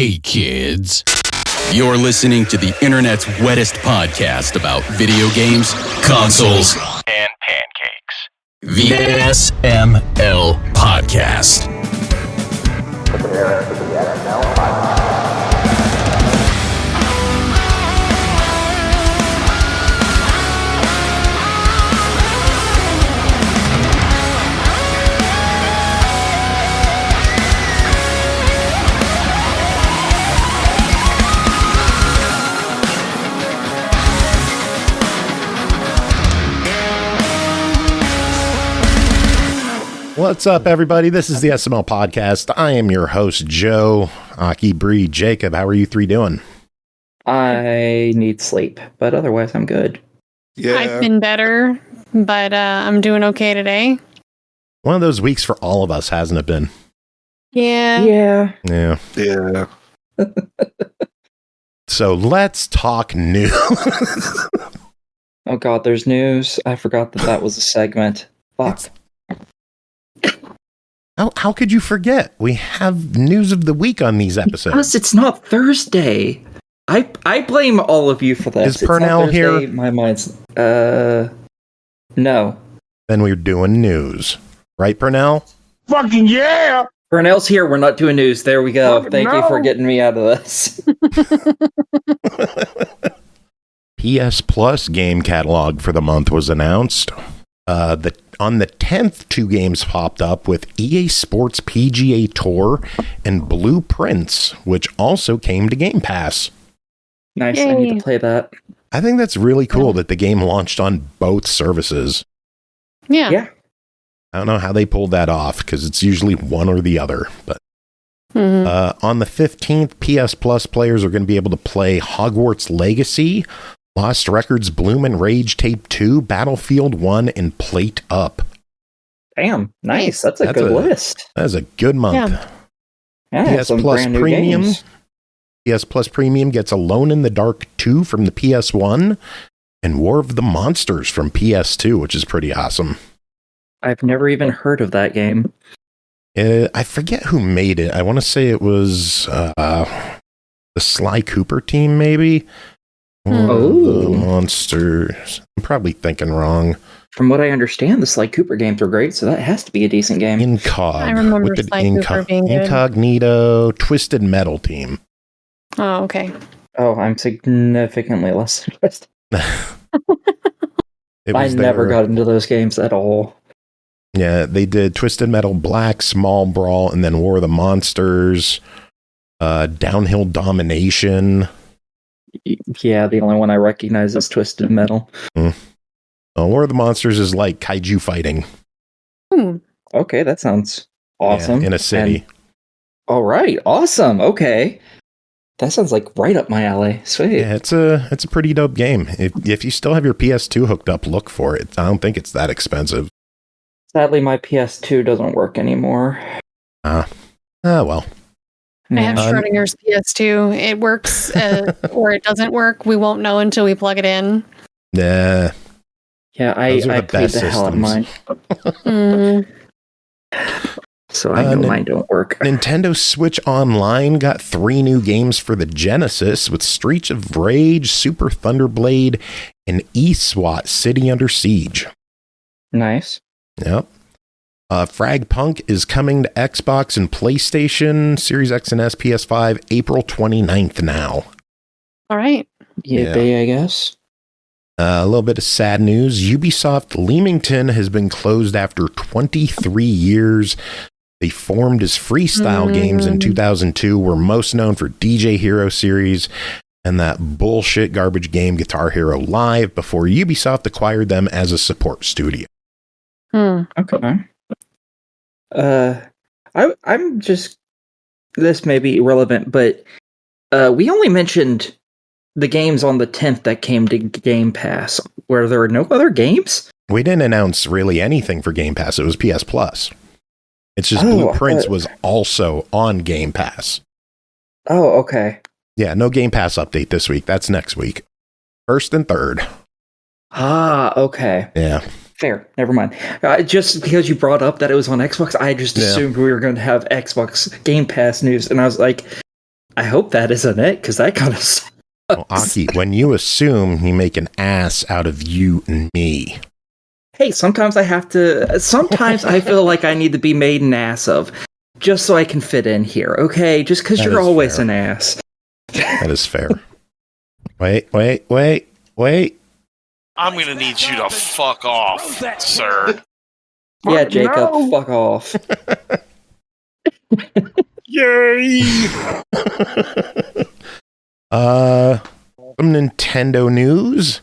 Hey kids, you're listening to the internet's wettest podcast about video games, consoles, and pancakes. The SML Podcast. Prepare for the SML Podcast. What's up, everybody? This is the SML Podcast. I am your host, Joe, Aki, Bri, Jacob. How are you three doing? I need sleep, but otherwise I'm good. Yeah. I've been better, but I'm doing okay today. One of those weeks for all of us, hasn't it been? Yeah. Yeah. So let's talk news. Oh god, there's news. I forgot that was a segment. Fuck. How could you forget? We have news of the week on these episodes. Because it's not Thursday. I blame all of you for this. Is Purnell here? My mind's no. Then we're doing news. Right, Purnell? Fucking yeah! Purnell's here, we're not doing news. There we go. Fucking Thank you no. for getting me out of this. PS Plus game catalog for the month was announced. On the 10th, two games popped up with EA Sports PGA Tour and Blue Prince, which also came to Game Pass. Nice, Yay. I need to play that. I think that's really cool that the game launched on both services. Yeah. I don't know how they pulled that off, because it's usually one or the other. But on the 15th, PS Plus players are going to be able to play Hogwarts Legacy, Lost Records Bloom and Rage Tape 2, Battlefield 1, and Plate Up. Damn, nice. That's a good list. That is a good month. Yeah, PS some Plus brand new Premium. games. PS Plus Premium gets Alone in the Dark 2 from the PS1 and War of the Monsters from PS2, which is pretty awesome. I've never even heard of that game. I forget who made it. I want to say it was the Sly Cooper team, maybe? Oh. The Monsters. I'm probably thinking wrong. From what I understand, the Sly Cooper games are great, so that has to be a decent game. Incog. I remember With the Sly Cooper being good. Incognito Twisted Metal team. Oh, okay. Oh, I'm significantly less interested. I never got into those games at all. Yeah, they did Twisted Metal Black, Small Brawl, and then War of the Monsters, Downhill Domination. Yeah, the only one I recognize is Twisted Metal. War of the Monsters is like kaiju fighting. Okay, that sounds awesome. Yeah, in a city. All right, awesome. Okay. That sounds like right up my alley. Sweet. Yeah, it's a pretty dope game. If you still have your PS2 hooked up, look for it. I don't think it's that expensive. Sadly, my PS2 doesn't work anymore. Well. I have Schrodinger's PS2. It works or it doesn't work. We won't know until we plug it in. Nah. Yeah, I played the hell out of mine. So I know mine don't work. Nintendo Switch Online got 3 new games for the Genesis with Streets of Rage, Super Thunderblade, and eSWAT City Under Siege. Nice. Yep. Fragpunk is coming to Xbox and PlayStation, Series X and S, PS5, April 29th now. All right. Yippee, I guess. A little bit of sad news. Ubisoft Leamington has been closed after 23 years. They formed as Freestyle Games in 2002, were most known for DJ Hero series and that bullshit garbage game Guitar Hero Live before Ubisoft acquired them as a support studio. Okay. I'm just, this may be irrelevant, but we only mentioned the games on the 10th that came to Game Pass. Were there no other games? We didn't announce really anything for Game Pass. It was PS Plus. It's just Blue Prince was also on Game Pass. Oh, okay. Yeah, no Game Pass update this week. That's next week. 1st and 3rd. Ah, okay. Yeah. Fair. Never mind. Just because you brought up that it was on Xbox, I just assumed we were going to have Xbox Game Pass news, and I was like, I hope that isn't it, because that kind of sucks. Well, Aki, when you assume, you make an ass out of you and me. Hey, sometimes I have to. Sometimes I feel like I need to be made an ass of, just so I can fit in here. Okay, just because you're always an ass. That is fair. Wait. I'm gonna need you to fuck off, sir. Yeah, Jacob, fuck off. Yay! Some Nintendo news.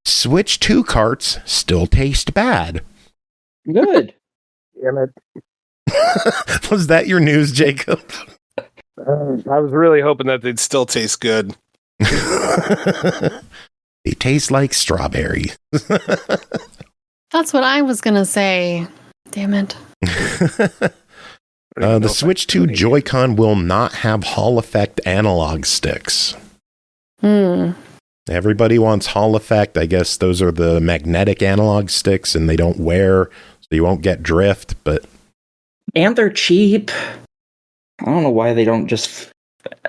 Switch 2 carts still taste bad. Good. Damn it. Was that your news, Jacob? I was really hoping that they'd still taste good. They taste like strawberry. That's what I was going to say. Damn it. The Switch 2 Joy-Con will not have Hall effect analog sticks. Everybody wants Hall effect. I guess those are the magnetic analog sticks, and they don't wear, so you won't get drift. And they're cheap. I don't know why they don't just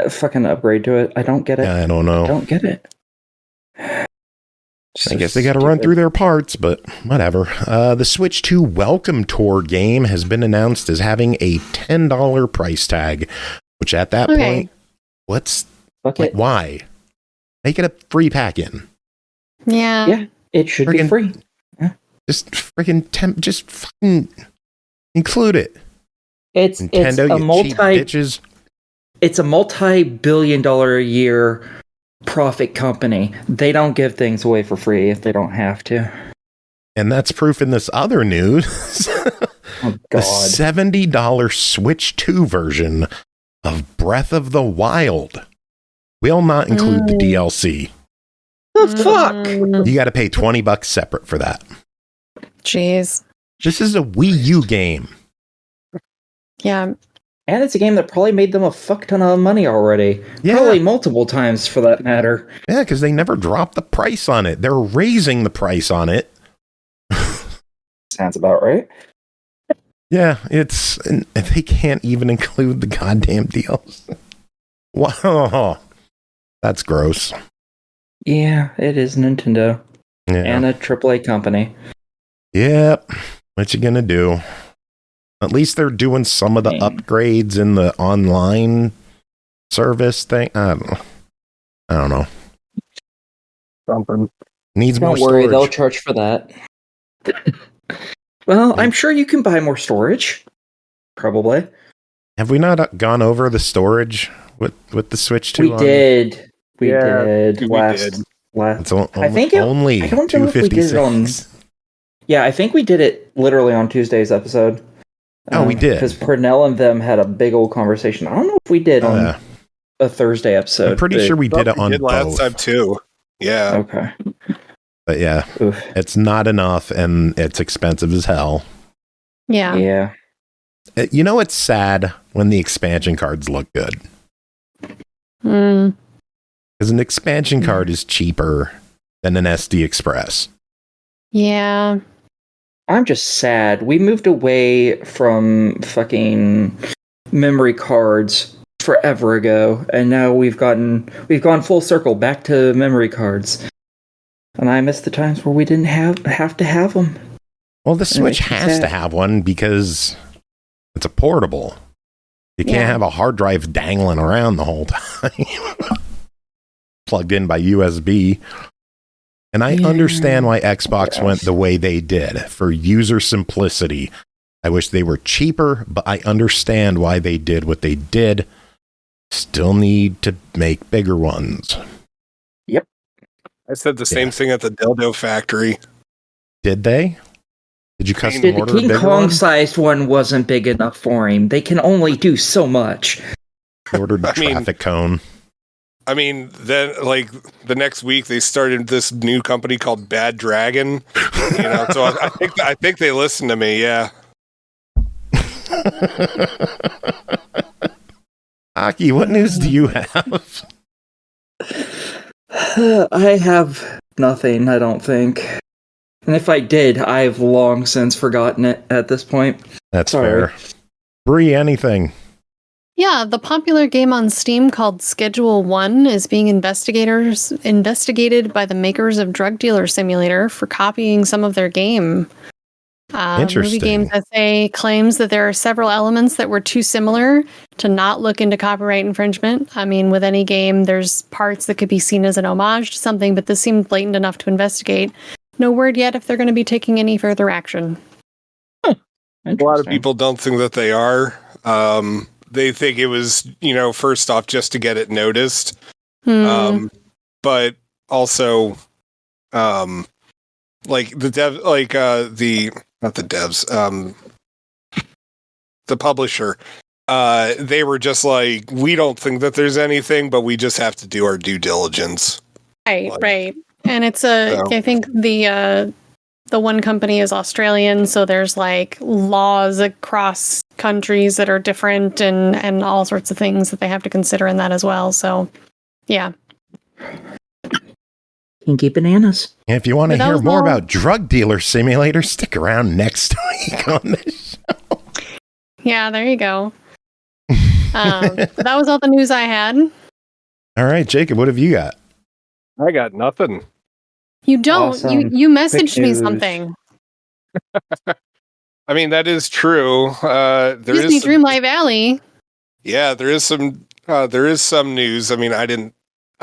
fucking upgrade to it. I don't get it. I don't know. I don't get it. I guess they got to run through their parts, but whatever. The Switch 2 Welcome Tour game has been announced as having a $10 price tag, which at that point, why? Make it a free pack-in. Yeah, it should be free. Yeah. Just freaking just fucking include it. It's a multi-billion-dollar a year profit company. They don't give things away for free if they don't have to. And that's proof in this other news. Oh, God. The $70 Switch 2 version of Breath of the Wild will not include the DLC. The fuck? You got to pay $20 separate for that. Jeez. This is a Wii U game. Yeah. And it's a game that probably made them a fuck ton of money already. Yeah. Probably multiple times for that matter. Yeah, because they never dropped the price on it. They're raising the price on it. Sounds about right. Yeah, they can't even include the goddamn deals. Wow. That's gross. Yeah, it is Nintendo. Yeah. And a AAA company. Yep. What you gonna do? At least they're doing some of the upgrades in the online service thing. I don't know. Something. Needs more Don't storage. worry, they'll charge for that. Well, I'm sure you can buy more storage. Probably. Have we not gone over the storage with the Switch 2? We did. We did. We Last. It's I think only I don't know if we did it on. Yeah, I think we did it literally on Tuesday's episode. We did. Because Purnell and them had a big old conversation. I don't know if we did on a Thursday episode. I'm pretty sure we did it on both. Last time too. Yeah. Okay. But yeah, it's not enough, and it's expensive as hell. Yeah. Yeah. You know, it's sad when the expansion cards look good. Because an expansion card is cheaper than an SD Express. Yeah. I'm just sad. We moved away from fucking memory cards forever ago, and now we've gone full circle back to memory cards. And I miss the times where we didn't have to have them. Well, the Switch has to have one because it's a portable. You can't have a hard drive dangling around the whole time. Plugged in by USB. And I understand why Xbox went the way they did for user simplicity. I wish they were cheaper, but I understand why they did what they did. Still need to make bigger ones. Yep. I said the same thing at the dildo factory. Did they? Did you custom order the King a bigger Kong one? sized one wasn't big enough for him. They can only do so much. You ordered the traffic cone. I mean, then like the next week they started this new company called Bad Dragon. You know, so I think they listened to me. Yeah. Aki, what news do you have? I have nothing, I don't think. And if I did, I've long since forgotten it at this point. That's fair. Bri, anything? Yeah, the popular game on Steam called Schedule 1 is being investigated by the makers of Drug Dealer Simulator for copying some of their game. Movie Games SA claims that there are several elements that were too similar to not look into copyright infringement. I mean, with any game, there's parts that could be seen as an homage to something, but this seemed blatant enough to investigate. No word yet if they're going to be taking any further action. A lot of people don't think that they are. They think it was, first off, just to get it noticed. But also, like the dev, not the devs, the publisher, they were just like, we don't think that there's anything, but we just have to do our due diligence. Right. And it's I think the one company is Australian, so there's like laws across countries that are different and all sorts of things that they have to consider in that as well. So, yeah. Kinky bananas. And if you want to hear more about Drug Dealer Simulator, stick around next week on this show. Yeah, there you go. That was all the news I had. All right, Jacob, what have you got? I got nothing. You don't. Awesome. You messaged me something. I mean, that is true. Disney Dreamlight Valley. Yeah, there is some news. I mean, I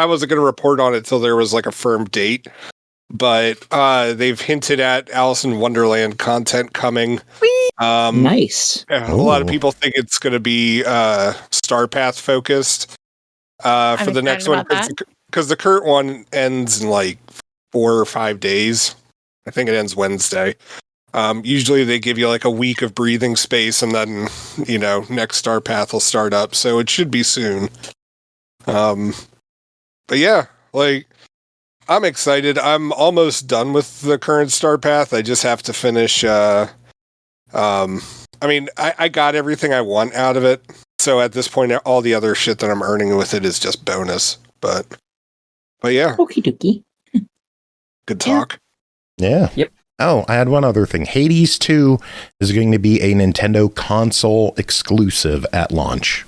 wasn't going to report on it till there was like a firm date, but they've hinted at Alice in Wonderland content coming. Nice. A lot of people think it's going to be Star Path focused for the next one, because the current one ends in like 4 or 5 days. I think it ends Wednesday. Usually they give you like a week of breathing space, and then next Star Path will start up, so it should be soon. But yeah, like, I'm excited. I'm almost done with the current Star Path. I just have to finish. I mean, I got everything I want out of it. So at this point, all the other shit that I'm earning with it is just bonus. But yeah. Okie dokie. Good talk. Yeah. Yep. Oh, I had one other thing. Hades 2 is going to be a Nintendo console exclusive at launch.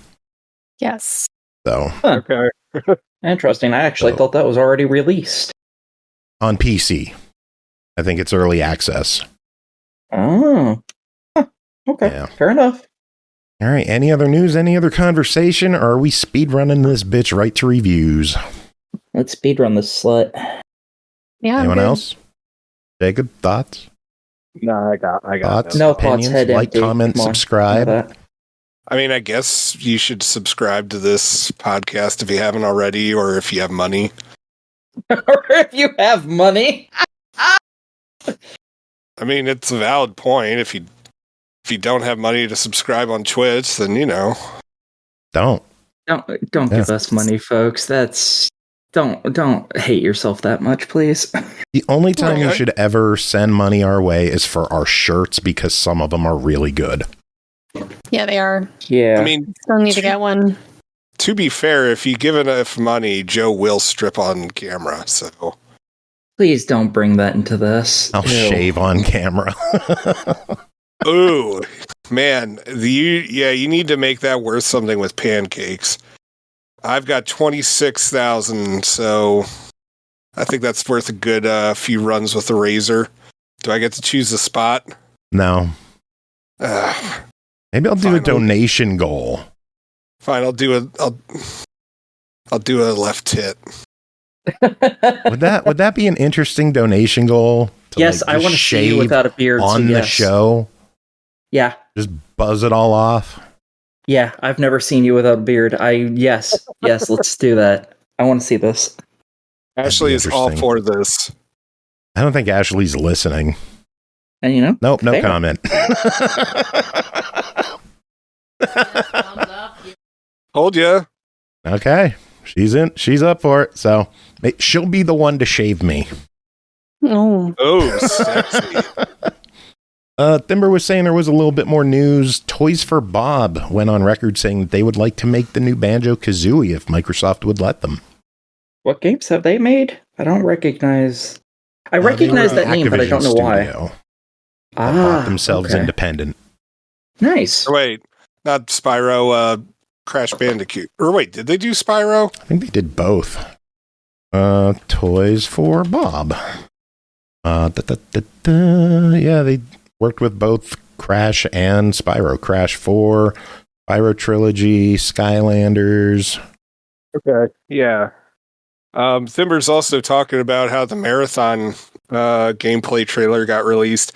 Yes. So. Okay. Interesting. I actually thought that was already released. On PC. I think it's early access. Oh. Huh. Okay. Yeah. Fair enough. All right. Any other news? Any other conversation? Or are we speedrunning this bitch right to reviews? Let's speedrun this slut. Yeah. Anyone else? Jacob, thoughts? No, I got thoughts, no opinions, thoughts, head like, empty. comment, subscribe. I mean, I guess you should subscribe to this podcast if you haven't already, or if you have money. Or if you have money. I mean, it's a valid point. If you don't have money to subscribe on Twitch, then Don't give us money, folks. Don't hate yourself that much, please. The only time you Okay. should ever send money our way is for our shirts, because some of them are really good. Yeah, they are. Yeah. I mean, Still need to get one. to be fair, if you give enough money, Joe will strip on camera. So Please don't bring that into this. I'll Ew. shave on camera. ooh, man, you need to make that worth something with pancakes. I've got 26,000, so I think that's worth a good few runs with the razor. Do I get to choose a spot? No. Maybe I'll do Fine, a donation goal. Fine, I'll do a left tit. Would that be an interesting donation goal? Yes, like, I just want to see you shave without a beard. on so the yes. show. Yeah. Just buzz it all off. Yeah, I've never seen you without a beard. Yes, let's do that. I want to see this. Ashley is all interesting. for this. I don't think Ashley's listening. And Nope, no fair. comment. Told ya. Okay. She's up for it. So she'll be the one to shave me. Oh. Oh, sexy. Thimber was saying there was a little bit more news. Toys for Bob went on record saying that they would like to make the new Banjo-Kazooie if Microsoft would let them. What games have they made? I don't recognize. I recognize they were that name, but I don't know Activision why. Studio that bought themselves okay. independent. Nice. Wait, not Spyro. Crash Bandicoot. Or wait, did they do Spyro? I think they did both. Toys for Bob. Yeah, they worked with both Crash and Spyro. Crash 4, Spyro Trilogy, Skylanders. Okay, yeah. Thimber's also talking about how the Marathon gameplay trailer got released.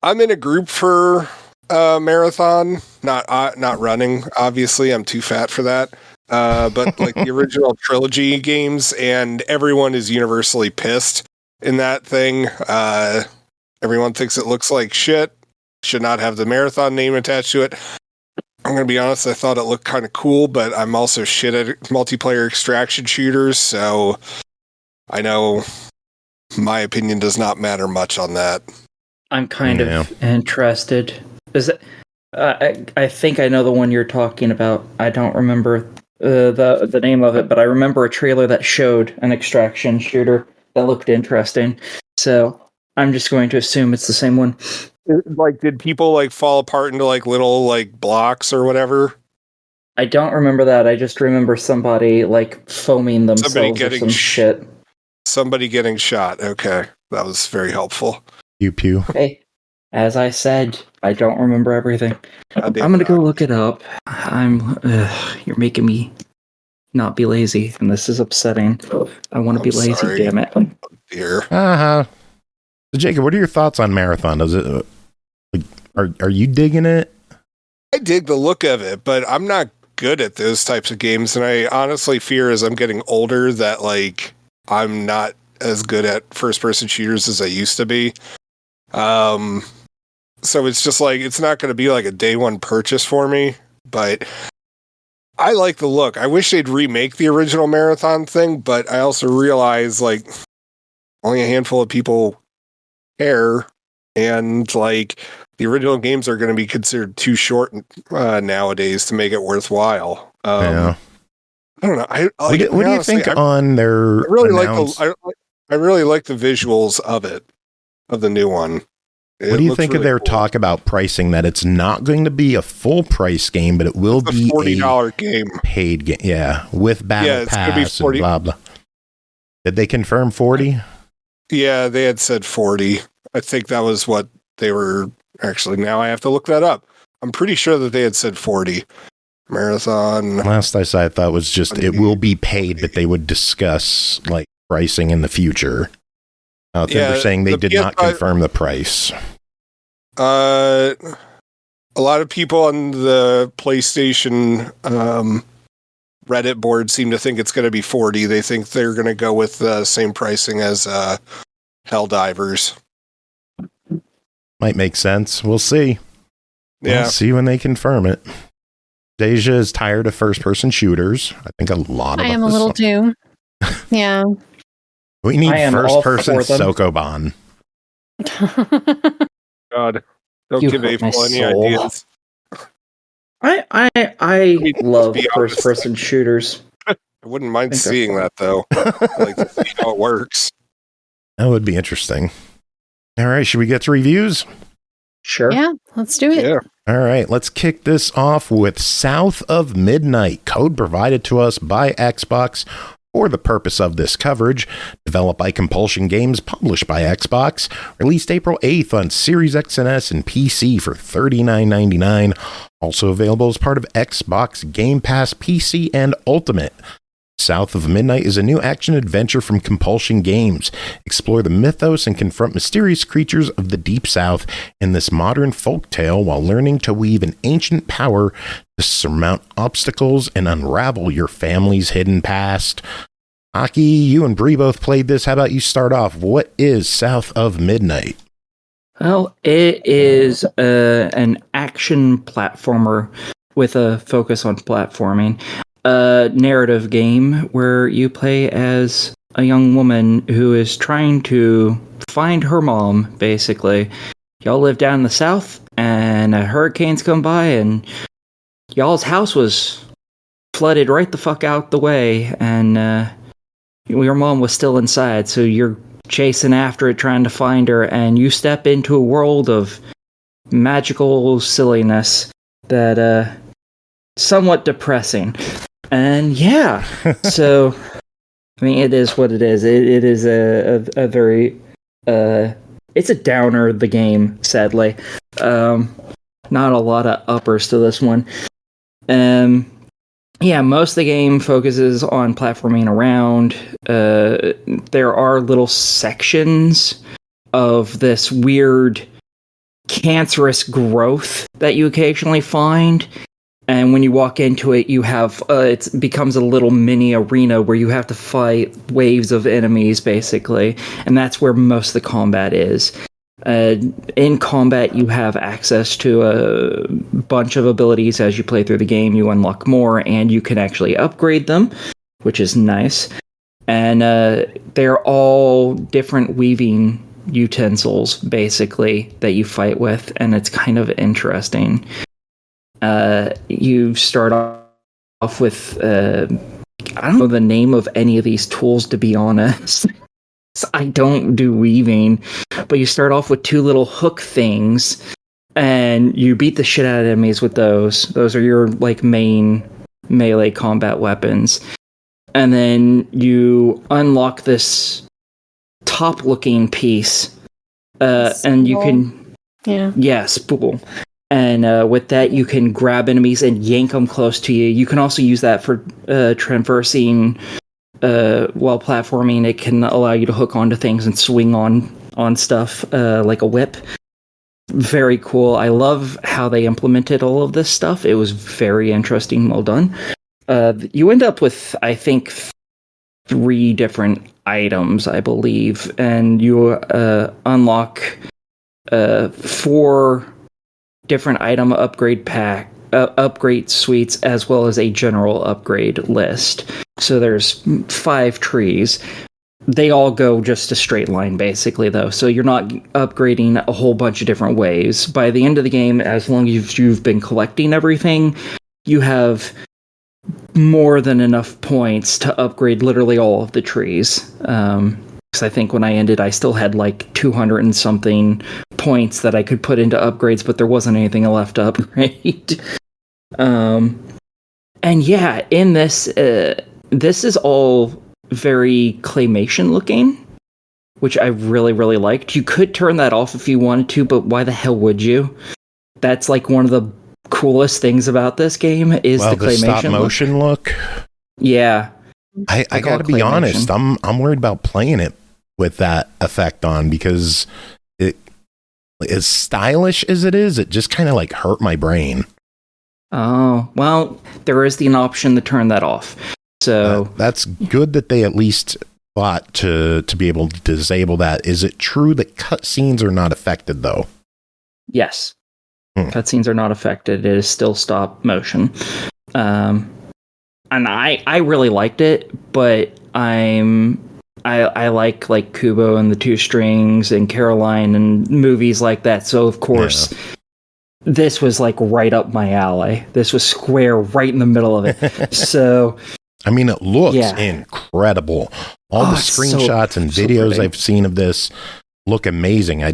I'm in a group for Marathon, not running. Obviously, I'm too fat for that. But like the original trilogy games, and everyone is universally pissed in that thing. Everyone thinks it looks like shit. Should not have the Marathon name attached to it. I'm going to be honest, I thought it looked kind of cool, but I'm also shit at multiplayer extraction shooters, so I know my opinion does not matter much on that. I'm kind of interested. Is it? I think I know the one you're talking about. I don't remember the name of it, but I remember a trailer that showed an extraction shooter that looked interesting. So I'm just going to assume it's the same one. Like, did people like fall apart into like little like blocks or whatever? I don't remember that. I just remember somebody like foaming themselves or some shit. Somebody getting shot. Okay, that was very helpful. Pew pew. Hey, as I said, I don't remember everything. I'm gonna go look it up. You're making me not be lazy, and this is upsetting. I want to be lazy. Sorry. Damn it. Dear. So Jacob, what are your thoughts on Marathon? Does it? Are you digging it? I dig the look of it, but I'm not good at those types of games, and I honestly fear as I'm getting older that like I'm not as good at first-person shooters as I used to be. So it's just like it's not going to be like a day one purchase for me, but I like the look. I wish they'd remake the original Marathon thing, but I also realize like only a handful of people care, and like the original games are going to be considered too short nowadays to make it worthwhile. I don't know. What do you think on their? I really like the visuals of it, of the new one. What do you think of their talk about pricing? That it's not going to be a full price game, but it will be $40 game, paid game. Yeah, with battle pass and blah blah. Did they confirm 40? Yeah, they had said 40. I think that was what they were actually. Now I have to look that up. I'm pretty sure that they had said 40. Marathon. Last I saw, I thought was just it will be paid, but they would discuss like pricing in the future. They're saying they did not confirm the price. A lot of people on the PlayStation Reddit board seem to think it's going to be 40. They think they're going to go with the same pricing as Helldivers. Might make sense. We'll see. Yeah. We'll see when they confirm it. Deja is tired of first-person shooters. I think a lot of us. I am a little too. Yeah. We need first-person Sokoban. God, don't give AFIL any ideas. I love first-person shooters. I wouldn't mind seeing that, though. I'd like to see how it works. That would be interesting. All right, should we get to reviews? Sure. Yeah, let's do it. Yeah. All right, let's kick this off with South of Midnight, code provided to us by Xbox for the purpose of this coverage, developed by Compulsion Games, published by Xbox, released April 8th on Series X and S and PC for $39.99, also available as part of Xbox Game Pass PC and Ultimate. South of Midnight is a new action-adventure from Compulsion Games. Explore the mythos and confront mysterious creatures of the Deep South in this modern folktale while learning to weave an ancient power to surmount obstacles and unravel your family's hidden past. Aki, you and Bri both played this. How about you start off? What is South of Midnight? Well, it is an action platformer with a focus on platforming. A narrative game where you play as a young woman who is trying to find her mom, basically. Y'all live down in the south, and hurricanes come by, and y'all's house was flooded right the fuck out the way, and your mom was still inside, so you're chasing after it, trying to find her, and you step into a world of magical silliness that somewhat depressing. And yeah, so I mean, it is what it is. It is a very it's a downer, the game, sadly. Not a lot of uppers to this one. Yeah, most of the game focuses on platforming around. There are little sections of this weird cancerous growth that you occasionally find. And when you walk into it, you have it becomes a little mini arena where you have to fight waves of enemies, basically. And that's where most of the combat is. In combat, you have access to a bunch of abilities as you play through the game. You unlock more, and you can actually upgrade them, which is nice. And they're all different weaving utensils, basically, that you fight with, and it's kind of interesting. You start off with I don't know the name of any of these tools, to be honest. I don't do weaving, but you start off with two little hook things, and you beat the shit out of enemies with those. Those are your like main melee combat weapons. And then you unlock this top-looking piece, and you can spool. And with that, you can grab enemies and yank them close to you. You can also use that for traversing. While platforming, it can allow you to hook onto things and swing on stuff like a whip. Very cool. I love how they implemented all of this stuff. It was very interesting. Well done. You end up with, I think, 3 different items, I believe, and you unlock 4 different item upgrade suites, as well as a general upgrade list. So there's 5 trees. They all go just a straight line, basically, though. So you're not upgrading a whole bunch of different ways. By the end of the game, as long as you've been collecting everything, you have more than enough points to upgrade literally all of the trees. Because I think when I ended, I still had like 200 and something points that I could put into upgrades, but there wasn't anything left to upgrade. And yeah, in this, this is all very claymation looking, which I really, really liked. You could turn that off if you wanted to, but why the hell would you? That's like one of the coolest things about this game is the claymation stop motion look. Yeah. I gotta be honest, I'm worried about playing it with that effect on, because it, as stylish as it is, it just kind of like hurt my brain. Oh, well, there is an option to turn that off. So that's good that they at least thought to be able to disable that. Is it true that cutscenes are not affected, though? Yes. Cutscenes are not affected. It is still stop motion. And I really liked it, but I like Kubo and the Two Strings and Caroline and movies like that. So of course, this was like right up my alley. This was square right in the middle of it. So I mean, it looks incredible. All the screenshots and videos I've seen of this look amazing.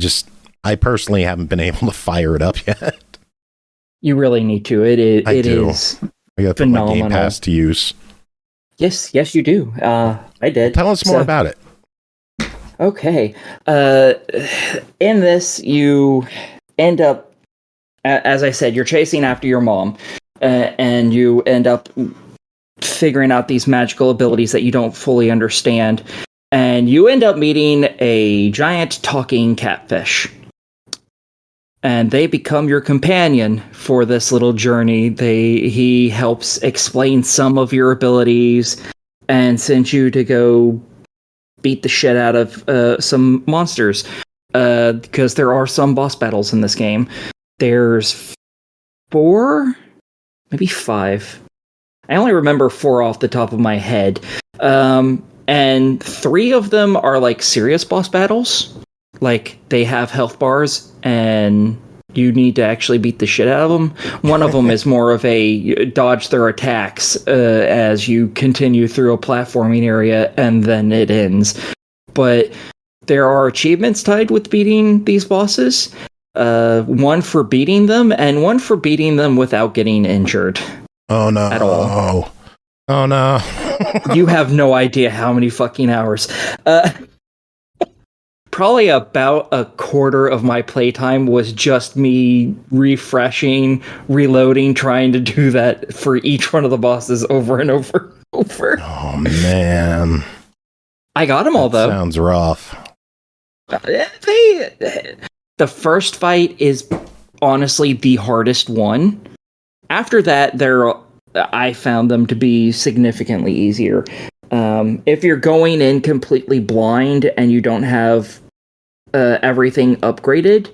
I personally haven't been able to fire it up yet. You really need to. It is. I got to put my Game Pass to use. Yes, you do. I did. Tell us more about it. Okay. In this, you end up, as I said, you're chasing after your mom, and you end up figuring out these magical abilities that you don't fully understand, and you end up meeting a giant talking catfish. And they become your companion for this little journey. He helps explain some of your abilities and sends you to go beat the shit out of some monsters. Because there are some boss battles in this game. There's 4, maybe 5. I only remember 4 off the top of my head. And 3 of them are like serious boss battles. Like, they have health bars, and you need to actually beat the shit out of them. One of them is more of a dodge their attacks as you continue through a platforming area, and then it ends. But there are achievements tied with beating these bosses. One for beating them, and one for beating them without getting injured. Oh no. At all. Oh no. You have no idea how many fucking hours. Probably about a quarter of my playtime was just me refreshing, reloading, trying to do that for each one of the bosses over and over and over. Oh man. I got them all, though. Sounds rough. The first fight is honestly the hardest one. After that, I found them to be significantly easier. If you're going in completely blind and you don't have everything upgraded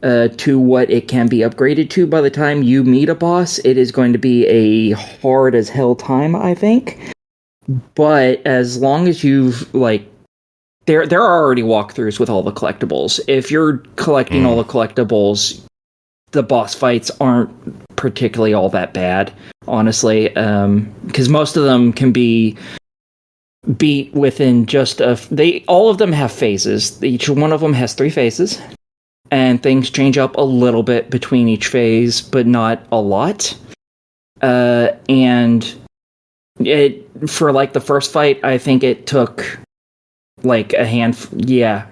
to what it can be upgraded to by the time you meet a boss, it is going to be a hard as hell time, I think. But as long as you've, like, there are already walkthroughs with all the collectibles. If you're collecting all the collectibles, the boss fights aren't particularly all that bad, honestly, because most of them can be beat within just all of them have phases. Each one of them has 3 phases, and things change up a little bit between each phase, but not a lot. And for like the first fight, I think it took like a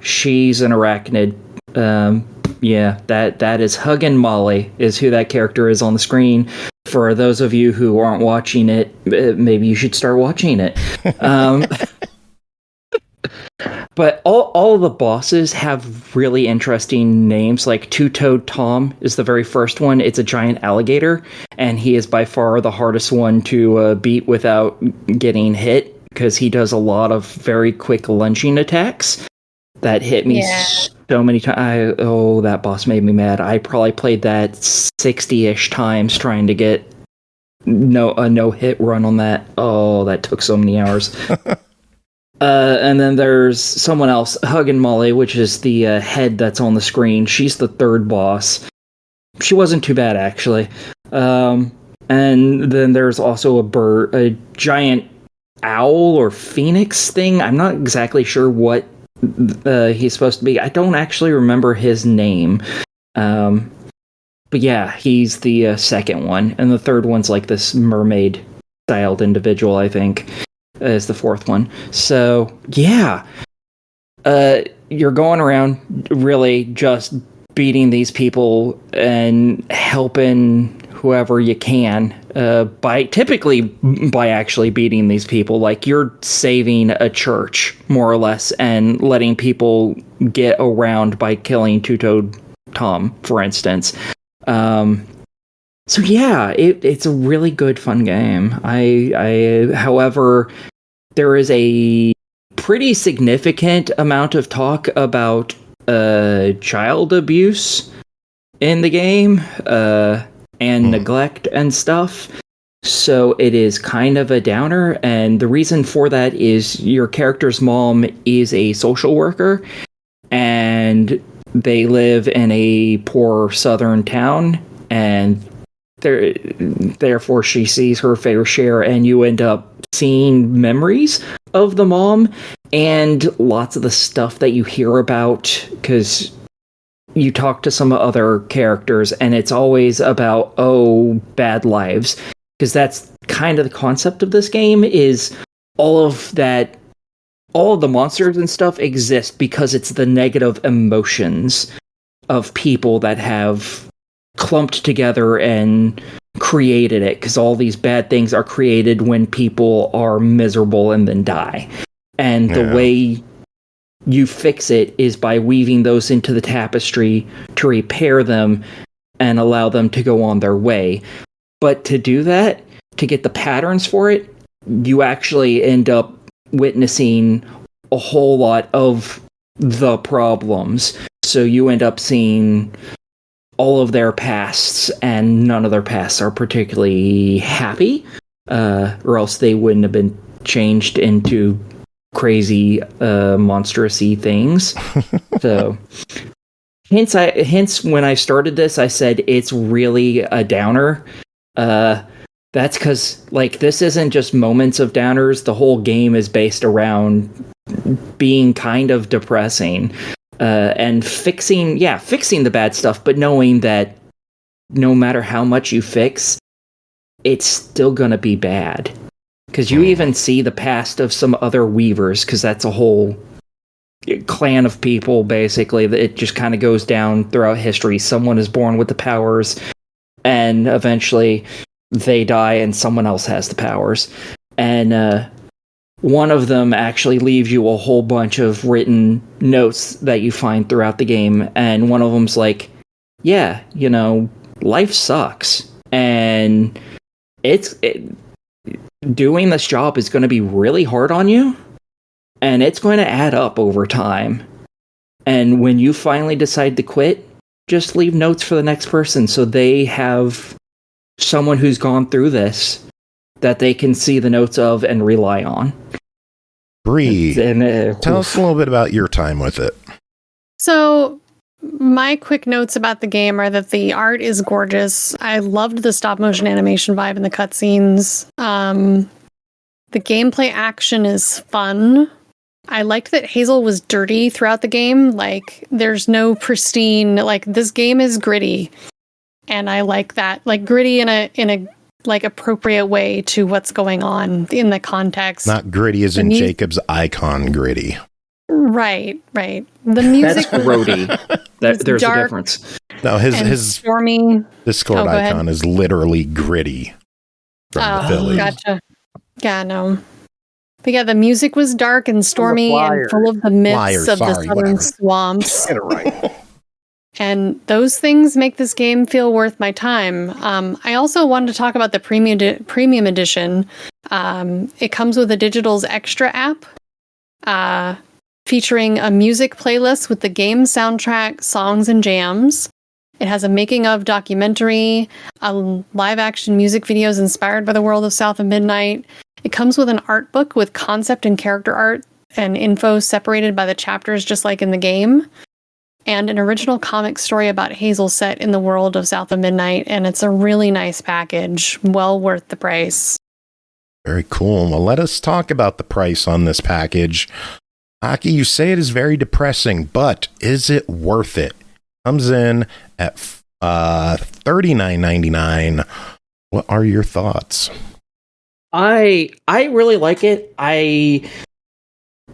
she's an arachnid. That is Huggin' Molly is who that character is on the screen. For those of you who aren't watching it, maybe you should start watching it. But all of the bosses have really interesting names. Like Two-Toed Tom is the very first one. It's a giant alligator, and he is by far the hardest one to beat without getting hit, because he does a lot of very quick lunging attacks that hit me so many times. That boss made me mad. I probably played that 60-ish times trying to get a no-hit run on that. Oh, that took so many hours. And then there's someone else, Huggin' Molly, which is the head that's on the screen. She's the third boss. She wasn't too bad, actually. And then there's also a giant owl or phoenix thing. I'm not exactly sure what he's supposed to be. I don't actually remember his name. But yeah, he's the second one. And the third one's like this mermaid-styled individual, I think, is the fourth one. So, yeah. You're going around really just beating these people and helping whoever you can by actually beating these people. Like, you're saving a church, more or less, and letting people get around by killing Two-Toed Tom, for instance. So yeah, it's a really good, fun game. However, there is a pretty significant amount of talk about child abuse in the game, and neglect and stuff. So it is kind of a downer, and the reason for that is your character's mom is a social worker, and they live in a poor southern town, and therefore she sees her fair share, and you end up seeing memories of the mom and lots of the stuff that you hear about, because you talk to some other characters, and it's always about, bad lives. Because that's kind of the concept of this game, is all of the monsters and stuff exist because it's the negative emotions of people that have clumped together and created it. Because all these bad things are created when people are miserable and then die. And the way you fix it is by weaving those into the tapestry to repair them and allow them to go on their way. But to do that, to get the patterns for it, you actually end up witnessing a whole lot of the problems. So you end up seeing all of their pasts, and none of their pasts are particularly happy, or else they wouldn't have been changed into crazy, monstrous-y things. So, hence when I started this, I said it's really a downer. That's because, like, this isn't just moments of downers. The whole game is based around being kind of depressing, and fixing the bad stuff, but knowing that no matter how much you fix, it's still going to be bad. Because you even see the past of some other weavers, because that's a whole clan of people, basically, that it just kind of goes down throughout history. Someone is born with the powers, and eventually they die, and someone else has the powers. And one of them actually leaves you a whole bunch of written notes that you find throughout the game, and one of them's like, yeah, you know, life sucks, and doing this job is going to be really hard on you, and it's going to add up over time. And when you finally decide to quit, just leave notes for the next person so they have someone who's gone through this that they can see the notes of and rely on. Bri, tell us a little bit about your time with it. So, my quick notes about the game are that the art is gorgeous. I loved the stop motion animation vibe in the cutscenes. The gameplay action is fun. I liked that Hazel was dirty throughout the game. Like, there's no pristine, like, this game is gritty. And I like that. Like, gritty in a like appropriate way to what's going on in the context. Not gritty as in Jacob's icon gritty. Right. The music that's grody. There's a difference. No, his stormy Discord icon is literally gritty from the Phillies. Gotcha. Yeah, no. But yeah, the music was dark and stormy and full of the myths of the southern swamps. Get it right. And those things make this game feel worth my time. I also wanted to talk about the premium edition. It comes with a Digital's Extra app, featuring a music playlist with the game soundtrack, songs, and jams. It has a making of documentary, live action music videos inspired by the world of South of Midnight. It comes with an art book with concept and character art and info separated by the chapters, just like in the game. And an original comic story about Hazel set in the world of South of Midnight. And it's a really nice package. Well worth the price. Very cool. Well, let us talk about the price on this package. Aki, you say it is very depressing, but is it worth it? Comes in at $39.99. What are your thoughts? I really like it.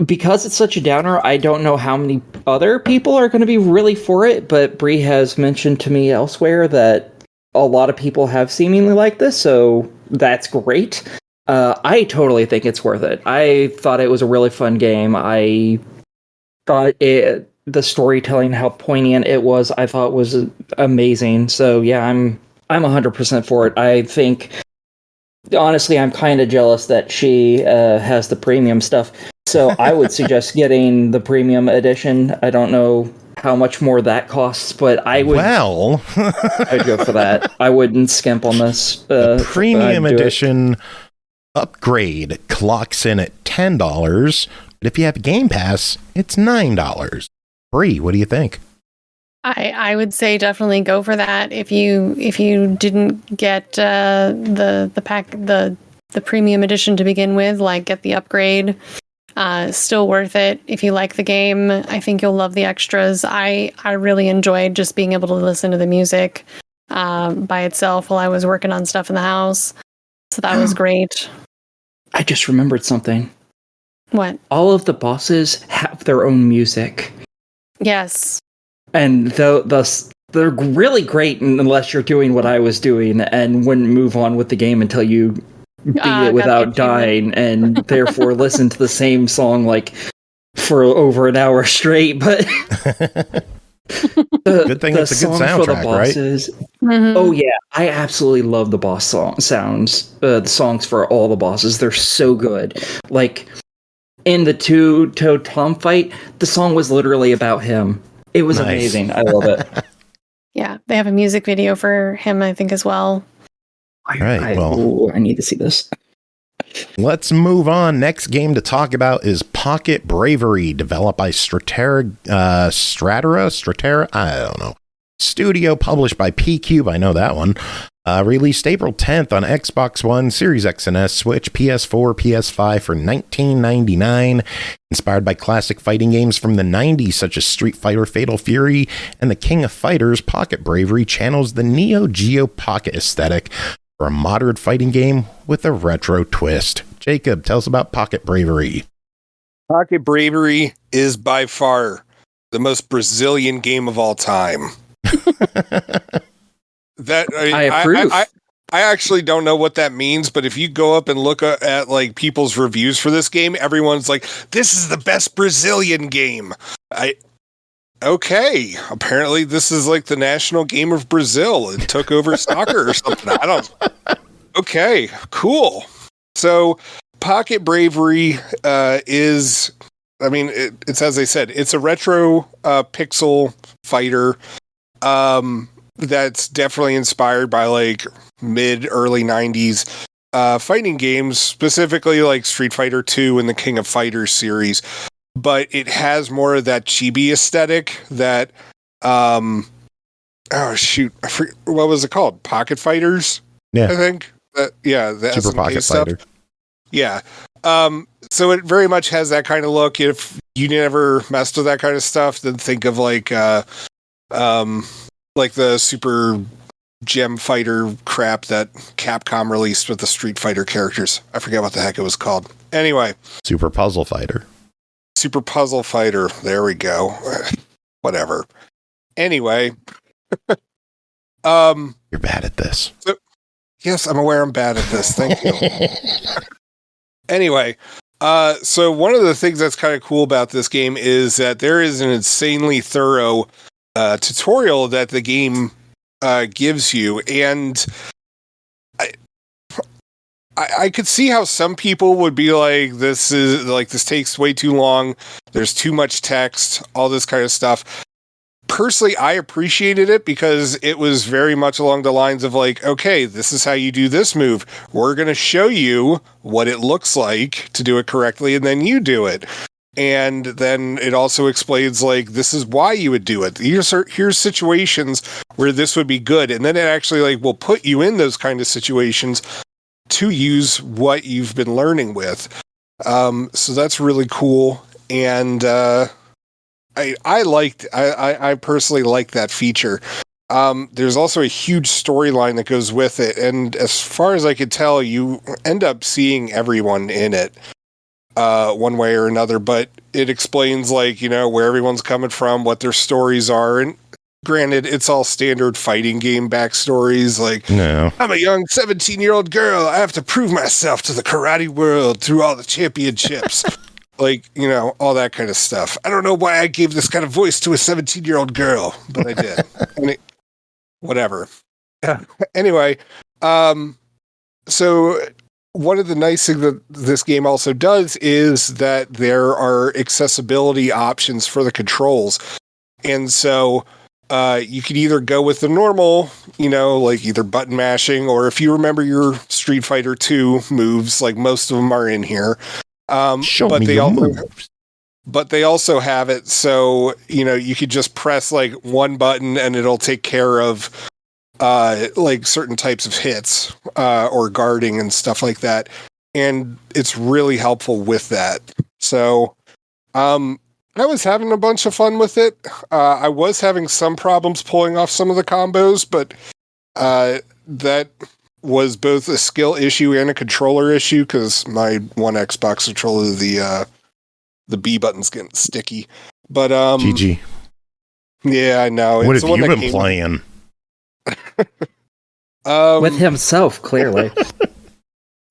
Because it's such a downer, I don't know how many other people are going to be really for it, but Bri has mentioned to me elsewhere that a lot of people have seemingly liked this, so that's great. I totally think it's worth it. I thought it was a really fun game. I thought the storytelling, how poignant it was, I thought was amazing. So yeah, I'm 100% for it. I think, honestly, I'm kind of jealous that she has the premium stuff. So I would suggest getting the premium edition. I don't know how much more that costs, but I would. Well, I'd go for that. I wouldn't skimp on this. The premium edition upgrade clocks in at $10, but if you have Game Pass, it's $9. Bri, what do you think? I would say definitely go for that. If you didn't get the premium edition to begin with, like get the upgrade. Still worth it. If you like the game, I think you'll love the extras. I really enjoyed just being able to listen to the music by itself while I was working on stuff in the house. So that was great. I just remembered something. What? All of the bosses have their own music. Yes. And they're really great unless you're doing what I was doing and wouldn't move on with the game until you beat it without dying, and therefore listen to the same song like for over an hour straight. But good thing it's a good soundtrack, bosses, right? Mm-hmm. Oh yeah, I absolutely love the boss sounds. The songs for all the bosses, they're so good. Like in the two-toed Tom fight, the song was literally about him. It was amazing. I love it. Yeah, they have a music video for him, I think, as well. All right, I need to see this. Let's move on. Next game to talk about is Pocket Bravery, developed by Statera, I don't know. Studio, published by PQube, I know that one. Released April 10th on Xbox One, Series X and S, Switch, PS4, PS5 for $19.99. Inspired by classic fighting games from the 90s, such as Street Fighter, Fatal Fury, and the King of Fighters, Pocket Bravery channels the Neo Geo Pocket aesthetic for a modern fighting game with a retro twist. Jacob, tell us about Pocket Bravery. Pocket Bravery is by far the most Brazilian game of all time. I approve. I actually don't know what that means, but if you go up and look at like people's reviews for this game, everyone's like, "This is the best Brazilian game." Okay, apparently this is like the national game of Brazil. It took over soccer or something. Okay, cool. So, Pocket Bravery is, I mean, it's as I said, it's a retro pixel fighter that's definitely inspired by like early 90s fighting games, specifically like Street Fighter 2 and the King of Fighters series. But it has more of that chibi aesthetic that, oh shoot, what was it called? Pocket Fighters? Yeah. I think. The Super SMK Pocket stuff. Fighter. Yeah. So it very much has that kind of look. If you never messed with that kind of stuff, then think of like the Super Gem Fighter crap that Capcom released with the Street Fighter characters. I forget what the heck it was called. Anyway. Super Puzzle Fighter. Super Puzzle Fighter. There we go. Whatever. Anyway. You're bad at this. Yes, I'm aware I'm bad at this. Thank you. Anyway, so one of the things that's kind of cool about this game is that there is an insanely thorough tutorial that the game gives you, and I could see how some people would be like, this takes way too long, there's too much text, all this kind of stuff. Personally, I appreciated it because it was very much along the lines of like, okay, this is how you do this move. We're going to show you what it looks like to do it correctly, and then you do it. And then it also explains like, this is why you would do it. Here's situations where this would be good. And then it actually like will put you in those kind of situations to use what you've been learning with. So that's really cool. And, I personally like that feature. There's also a huge storyline that goes with it, and as far as I could tell, you end up seeing everyone in it, one way or another, but it explains like, you know, where everyone's coming from, what their stories are, and granted, it's all standard fighting game backstories, like, no, I'm a young 17-year-old girl, I have to prove myself to the karate world through all the championships. Like, you know, all that kind of stuff. I don't know why I gave this kind of voice to a 17-year-old girl, but I did. Whatever. Anyway, so one of the nice things that this game also does is that there are accessibility options for the controls. And so you could either go with the normal, you know, like either button mashing, or if you remember your Street Fighter 2 moves, like most of them are in here. But they also have it so, you know, you could just press like one button and it'll take care of like certain types of hits or guarding and stuff like that, and it's really helpful with that. So I was having a bunch of fun with it. I was having some problems pulling off some of the combos, but that was both a skill issue and a controller issue, because my one Xbox controller, the B button's getting sticky. But GG. Yeah, I know. What have you been playing? With himself, clearly.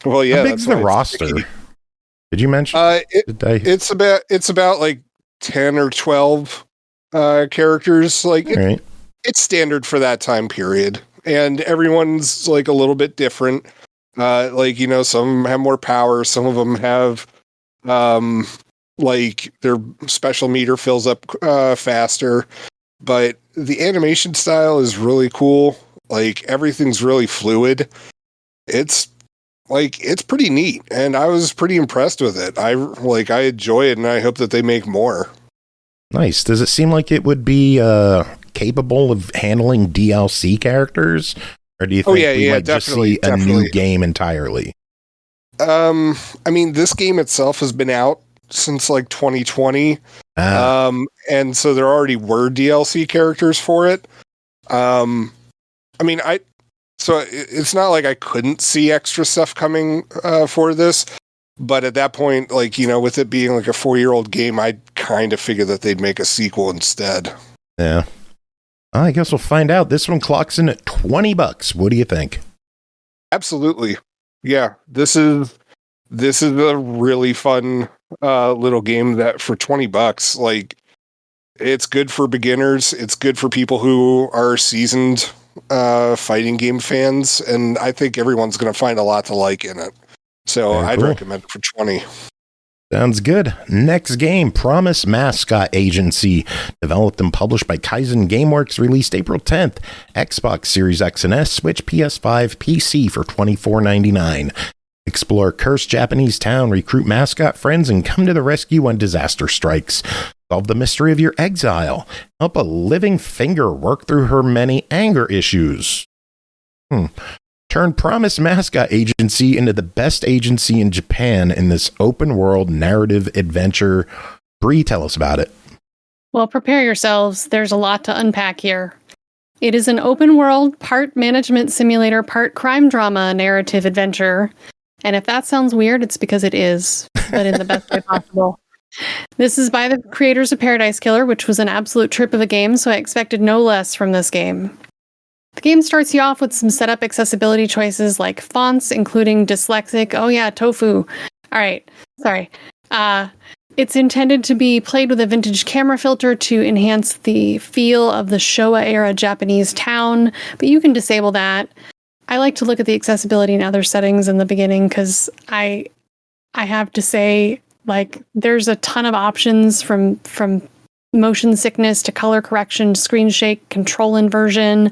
Well, yeah. How big's the roster? Did you mention? It's about like 10 or 12 characters. Like right. It's standard for that time period. And everyone's like a little bit different. Like, you know, some of them have more power. Some of them have, like their special meter fills up faster. But the animation style is really cool. Like everything's really fluid. It's pretty neat. And I was pretty impressed with it. I enjoy it, and I hope that they make more. Nice. Does it seem like it would be capable of handling DLC characters, or do you think we might just see a new game entirely? I mean, this game itself has been out since like 2020, and so there already were DLC characters for it. I mean, So it's not like I couldn't see extra stuff coming for this, but at that point, like, you know, with it being like a 4-year-old game, I kind of figured that they'd make a sequel instead. Yeah. I guess we'll find out. This one clocks in at $20. What do you think? Absolutely. Yeah, this is a really fun little game that for $20, like, it's good for beginners. It's good for people who are seasoned fighting game fans, and I think everyone's going to find a lot to like in it. So I'd recommend it for 20. Sounds good. Next game, Promise Mascot Agency. Developed and published by Kaizen Gameworks. Released April 10th. Xbox Series X and S, Switch, PS5, PC for $24.99. Explore cursed Japanese town, recruit mascot friends, and come to the rescue when disaster strikes. Solve the mystery of your exile. Help a living finger work through her many anger issues. Turn Promise Mascot Agency into the best agency in Japan in this open world narrative adventure. Bri, tell us about it. Well, prepare yourselves. There's a lot to unpack here. It is an open world, part management simulator, part crime drama narrative adventure. And if that sounds weird, it's because it is, but in the best way possible. This is by the creators of Paradise Killer, which was an absolute trip of a game, so I expected no less from this game. The game starts you off with some setup accessibility choices like fonts, including dyslexic. Oh yeah, tofu. All right, sorry. It's intended to be played with a vintage camera filter to enhance the feel of the Showa-era Japanese town, but you can disable that. I like to look at the accessibility and other settings in the beginning because I have to say, like, there's a ton of options from motion sickness to color correction, screen shake, control inversion,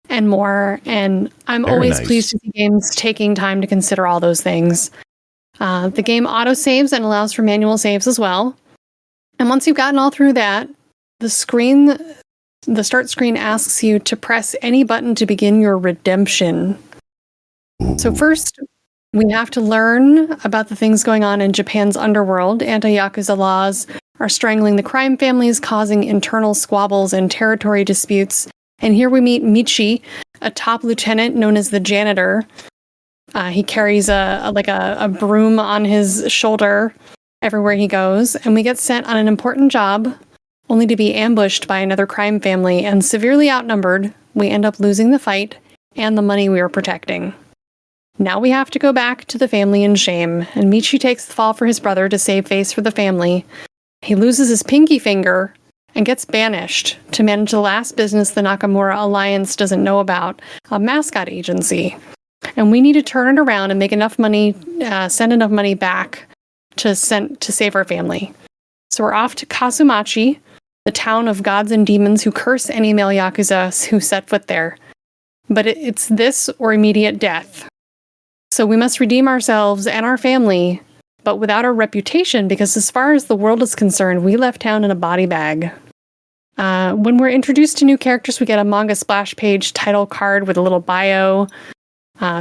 and more. And I'm always pleased to see games taking time to consider all those things. The game auto-saves and allows for manual saves as well. And once you've gotten all through that, the start screen asks you to press any button to begin your redemption. So first, we have to learn about the things going on in Japan's underworld. Anti-Yakuza laws are strangling the crime families, causing internal squabbles and territory disputes. And here we meet Michi, a top lieutenant known as the Janitor. He carries a broom on his shoulder everywhere he goes, and we get sent on an important job, only to be ambushed by another crime family, and severely outnumbered, we end up losing the fight and the money we were protecting. Now we have to go back to the family in shame, and Michi takes the fall for his brother to save face for the family. He loses his pinky finger and gets banished to manage the last business the Nakamura Alliance doesn't know about, a mascot agency. And we need to turn it around and make enough money, send enough money back to save our family. So we're off to Kasumachi, the town of gods and demons who curse any male Yakuza who set foot there. But it's this or immediate death. So we must redeem ourselves and our family, but without our reputation, because as far as the world is concerned, we left town in a body bag. When we're introduced to new characters, we get a manga splash page title card with a little bio.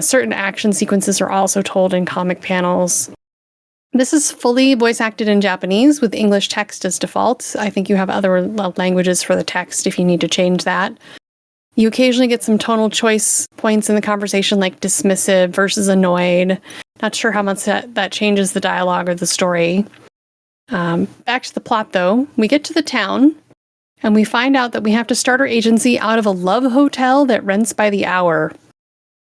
Certain action sequences are also told in comic panels. This is fully voice acted in Japanese with English text as default. I think you have other languages for the text if you need to change that. You occasionally get some tonal choice points in the conversation, like dismissive versus annoyed. Not sure how much that changes the dialogue or the story. Back to the plot, though. We get to the town, and we find out that we have to start our agency out of a love hotel that rents by the hour.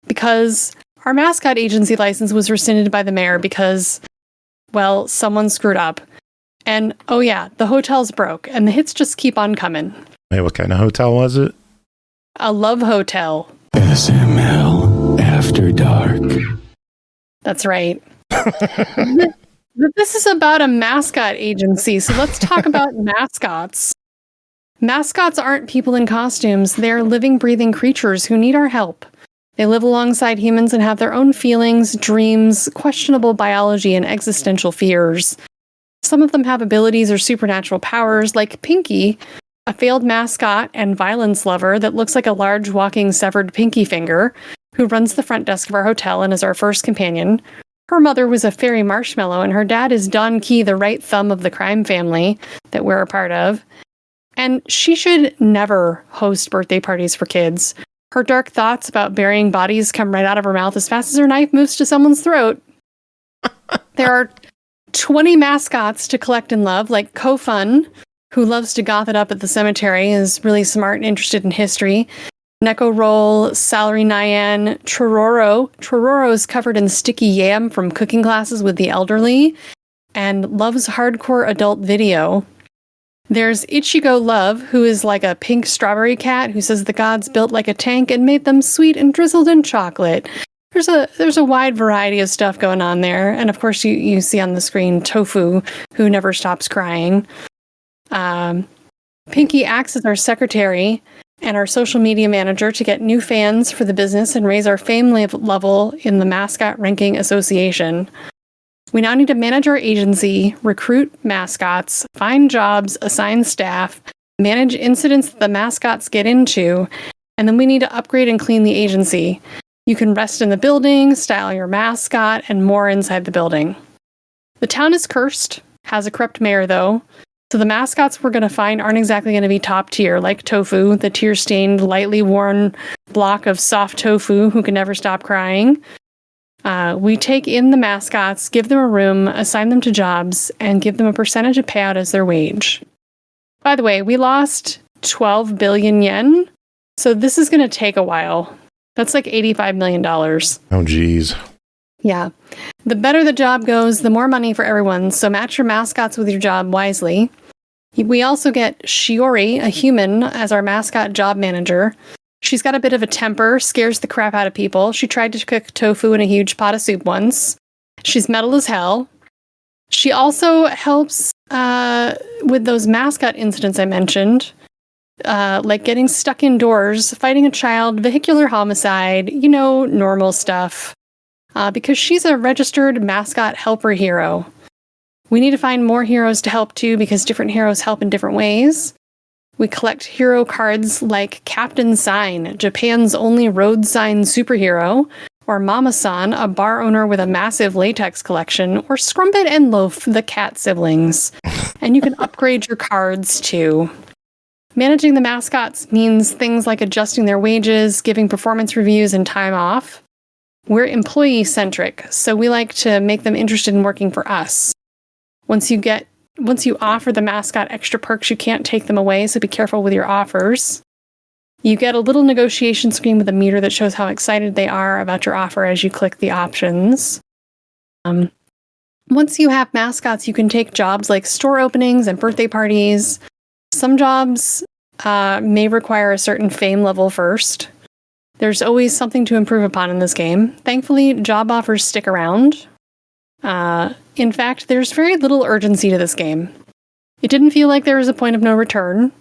Because our mascot agency license was rescinded by the mayor because, well, someone screwed up. And, oh yeah, the hotel's broke, and the hits just keep on coming. Hey, what kind of hotel was it? A love hotel. SML After Dark. That's right. This is about a mascot agency, so let's talk about mascots. Mascots aren't people in costumes. They're living, breathing creatures who need our help. They live alongside humans and have their own feelings, dreams, questionable biology, and existential fears. Some of them have abilities or supernatural powers, like Pinky, a failed mascot and violence lover that looks like a large walking severed pinky finger, who runs the front desk of our hotel and is our first companion. Her mother was a fairy marshmallow, and her dad is Don Key, the right thumb of the crime family that we're a part of. And she should never host birthday parties for kids. Her dark thoughts about burying bodies come right out of her mouth as fast as her knife moves to someone's throat. There are 20 mascots to collect and love, like Kofun, who loves to goth it up at the cemetery, is really smart and interested in history. Neko Roll, Salary Nyan, Trororo. Trororo is covered in sticky yam from cooking classes with the elderly and loves hardcore adult video. There's Ichigo Love, who is like a pink strawberry cat who says the gods built like a tank and made them sweet and drizzled in chocolate. There's a wide variety of stuff going on there. And of course, you see on the screen Tofu, who never stops crying. Pinky acts as our secretary and our social media manager to get new fans for the business and raise our fame level in the Mascot Ranking Association. We now need to manage our agency, recruit mascots, find jobs, assign staff, manage incidents that the mascots get into, and then we need to upgrade and clean the agency. You can rest in the building, style your mascot, and more inside the building. The town is cursed, has a corrupt mayor though, so the mascots we're going to find aren't exactly going to be top tier, like Tofu, the tear-stained, lightly worn block of soft tofu who can never stop crying. We take in the mascots, give them a room, assign them to jobs, and give them a percentage of payout as their wage. By the way, we lost 12 billion yen, so this is going to take a while. That's like $85 million. Oh, geez. Yeah. The better the job goes, the more money for everyone, so match your mascots with your job wisely. We also get Shiori, a human, as our mascot job manager. She's got a bit of a temper, scares the crap out of people. She tried to cook tofu in a huge pot of soup once. She's metal as hell. She also helps with those mascot incidents I mentioned, like getting stuck indoors, fighting a child, vehicular homicide, normal stuff. Because she's a registered mascot helper hero. We need to find more heroes to help too, because different heroes help in different ways. We collect hero cards like Captain Sign, Japan's only road sign superhero, or Mama-san, a bar owner with a massive latex collection, or Scrumpet and Loaf, the cat siblings. And you can upgrade your cards too. Managing the mascots means things like adjusting their wages, giving performance reviews, and time off. We're employee-centric, so we like to make them interested in working for us. Once you offer the mascot extra perks, you can't take them away, so be careful with your offers. You get a little negotiation screen with a meter that shows how excited they are about your offer as you click the options. Once you have mascots, you can take jobs like store openings and birthday parties. Some jobs may require a certain fame level first. There's always something to improve upon in this game. Thankfully, job offers stick around. In fact, there's very little urgency to this game. It didn't feel like there was a point of no return.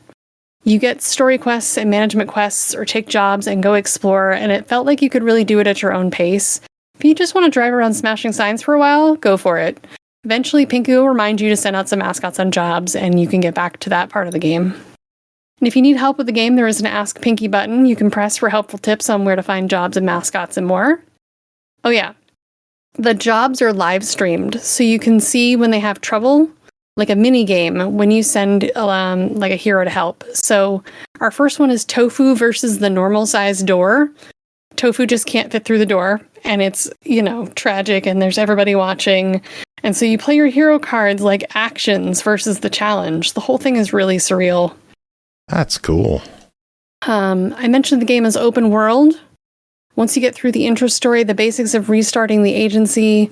You get story quests and management quests or take jobs and go explore, and it felt like you could really do it at your own pace. If you just want to drive around smashing signs for a while, go for it. Eventually, Pinky will remind you to send out some mascots on jobs, and you can get back to that part of the game. And if you need help with the game, there is an Ask Pinky button you can press for helpful tips on where to find jobs and mascots and more. Oh yeah, the jobs are live streamed, so you can see when they have trouble, like a mini game when you send like a hero to help. So our first one is Tofu versus the normal size door. Tofu just can't fit through the door, and it's, tragic, and there's everybody watching. And so you play your hero cards like actions versus the challenge. The whole thing is really surreal. That's cool. I mentioned the game is open world. Once you get through the intro story, the basics of restarting the agency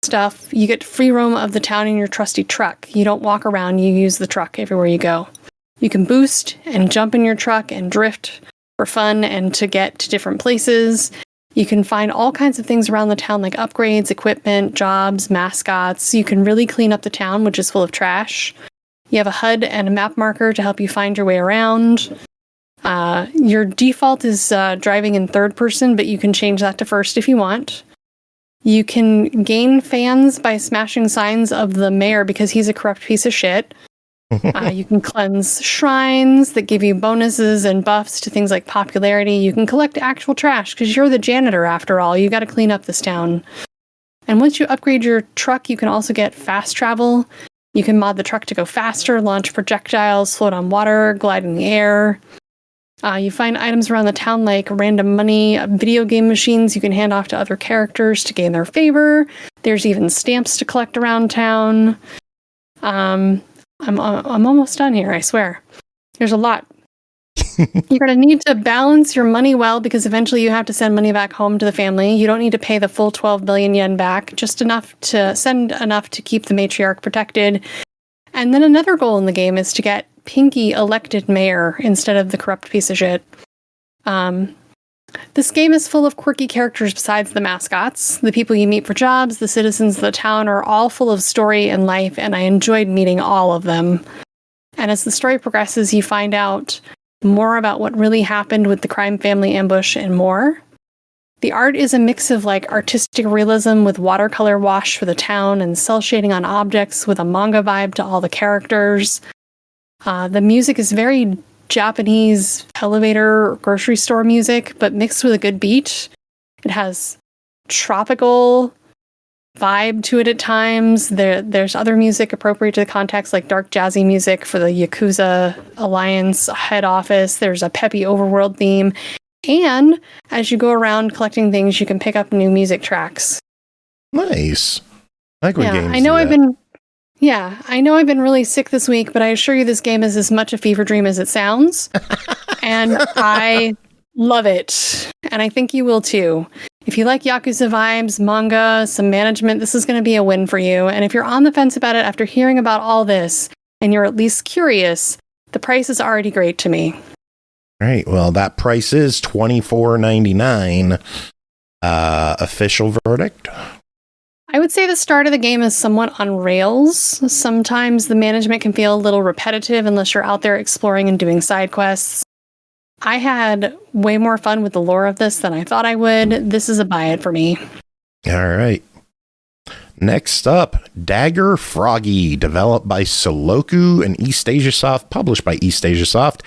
stuff, you get free roam of the town in your trusty truck. You don't walk around, you use the truck everywhere you go. You can boost and jump in your truck and drift for fun and to get to different places. You can find all kinds of things around the town like upgrades, equipment, jobs, mascots. You can really clean up the town, which is full of trash. You have a HUD and a map marker to help you find your way around. Your default is driving in third person, but you can change that to first if you want. You can gain fans by smashing signs of the mayor because he's a corrupt piece of shit. You can cleanse shrines that give you bonuses and buffs to things like popularity. You can collect actual trash because you're the janitor after all. You got to clean up this town. And once you upgrade your truck, you can also get fast travel. You can mod the truck to go faster, launch projectiles, float on water, glide in the air. You find items around the town like random money, video game machines you can hand off to other characters to gain their favor. There's even stamps to collect around town. I'm almost done here, I swear. There's a lot. You're going to need to balance your money well because eventually you have to send money back home to the family. You don't need to pay the full 12 billion yen back, just enough to send enough to keep the matriarch protected. And then another goal in the game is to get Pinky elected mayor instead of the corrupt piece of shit. This game is full of quirky characters besides the mascots. The people you meet for jobs, the citizens of the town are all full of story and life, and I enjoyed meeting all of them. And as the story progresses, you find out more about what really happened with the crime family ambush and more. The art is a mix of like artistic realism with watercolor wash for the town and cel shading on objects with a manga vibe to all the characters. The music is very Japanese elevator or grocery store music, but mixed with a good beat. It has tropical vibe to it at times. There's other music appropriate to the context, like dark jazzy music for the Yakuza Alliance head office. There's a peppy overworld theme. And as you go around collecting things, you can pick up new music tracks. Nice. I like when games I know do that. I know I've been really sick this week, but I assure you this game is as much a fever dream as it sounds. And I love it. And I think you will too. If you like Yakuza vibes, manga, some management, this is going to be a win for you. And if you're on the fence about it after hearing about all this, and you're at least curious, the price is already great to me. All right. Well, that price is $24.99. Official verdict? I would say the start of the game is somewhat on rails. Sometimes the management can feel a little repetitive unless you're out there exploring and doing side quests. I had way more fun with the lore of this than I thought I would. This is a buy it for me. All right. Next up, Dagger, Froggy, developed by Solluco and eastasiasoft, published by eastasiasoft.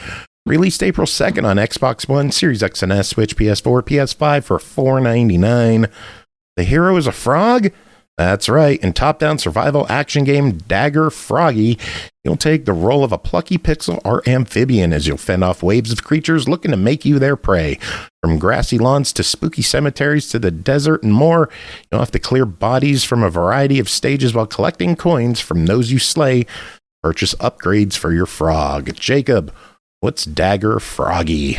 Released April 2nd on Xbox One, Series X and S, Switch, PS4, PS5 for $4.99. The hero is a frog? That's right. In top-down survival action game Dagger, Froggy, you'll take the role of a plucky pixel art amphibian as you'll fend off waves of creatures looking to make you their prey. From grassy lawns to spooky cemeteries to the desert and more, you'll have to clear bodies from a variety of stages while collecting coins from those you slay. Purchase upgrades for your frog. Jacob, what's Dagger, Froggy?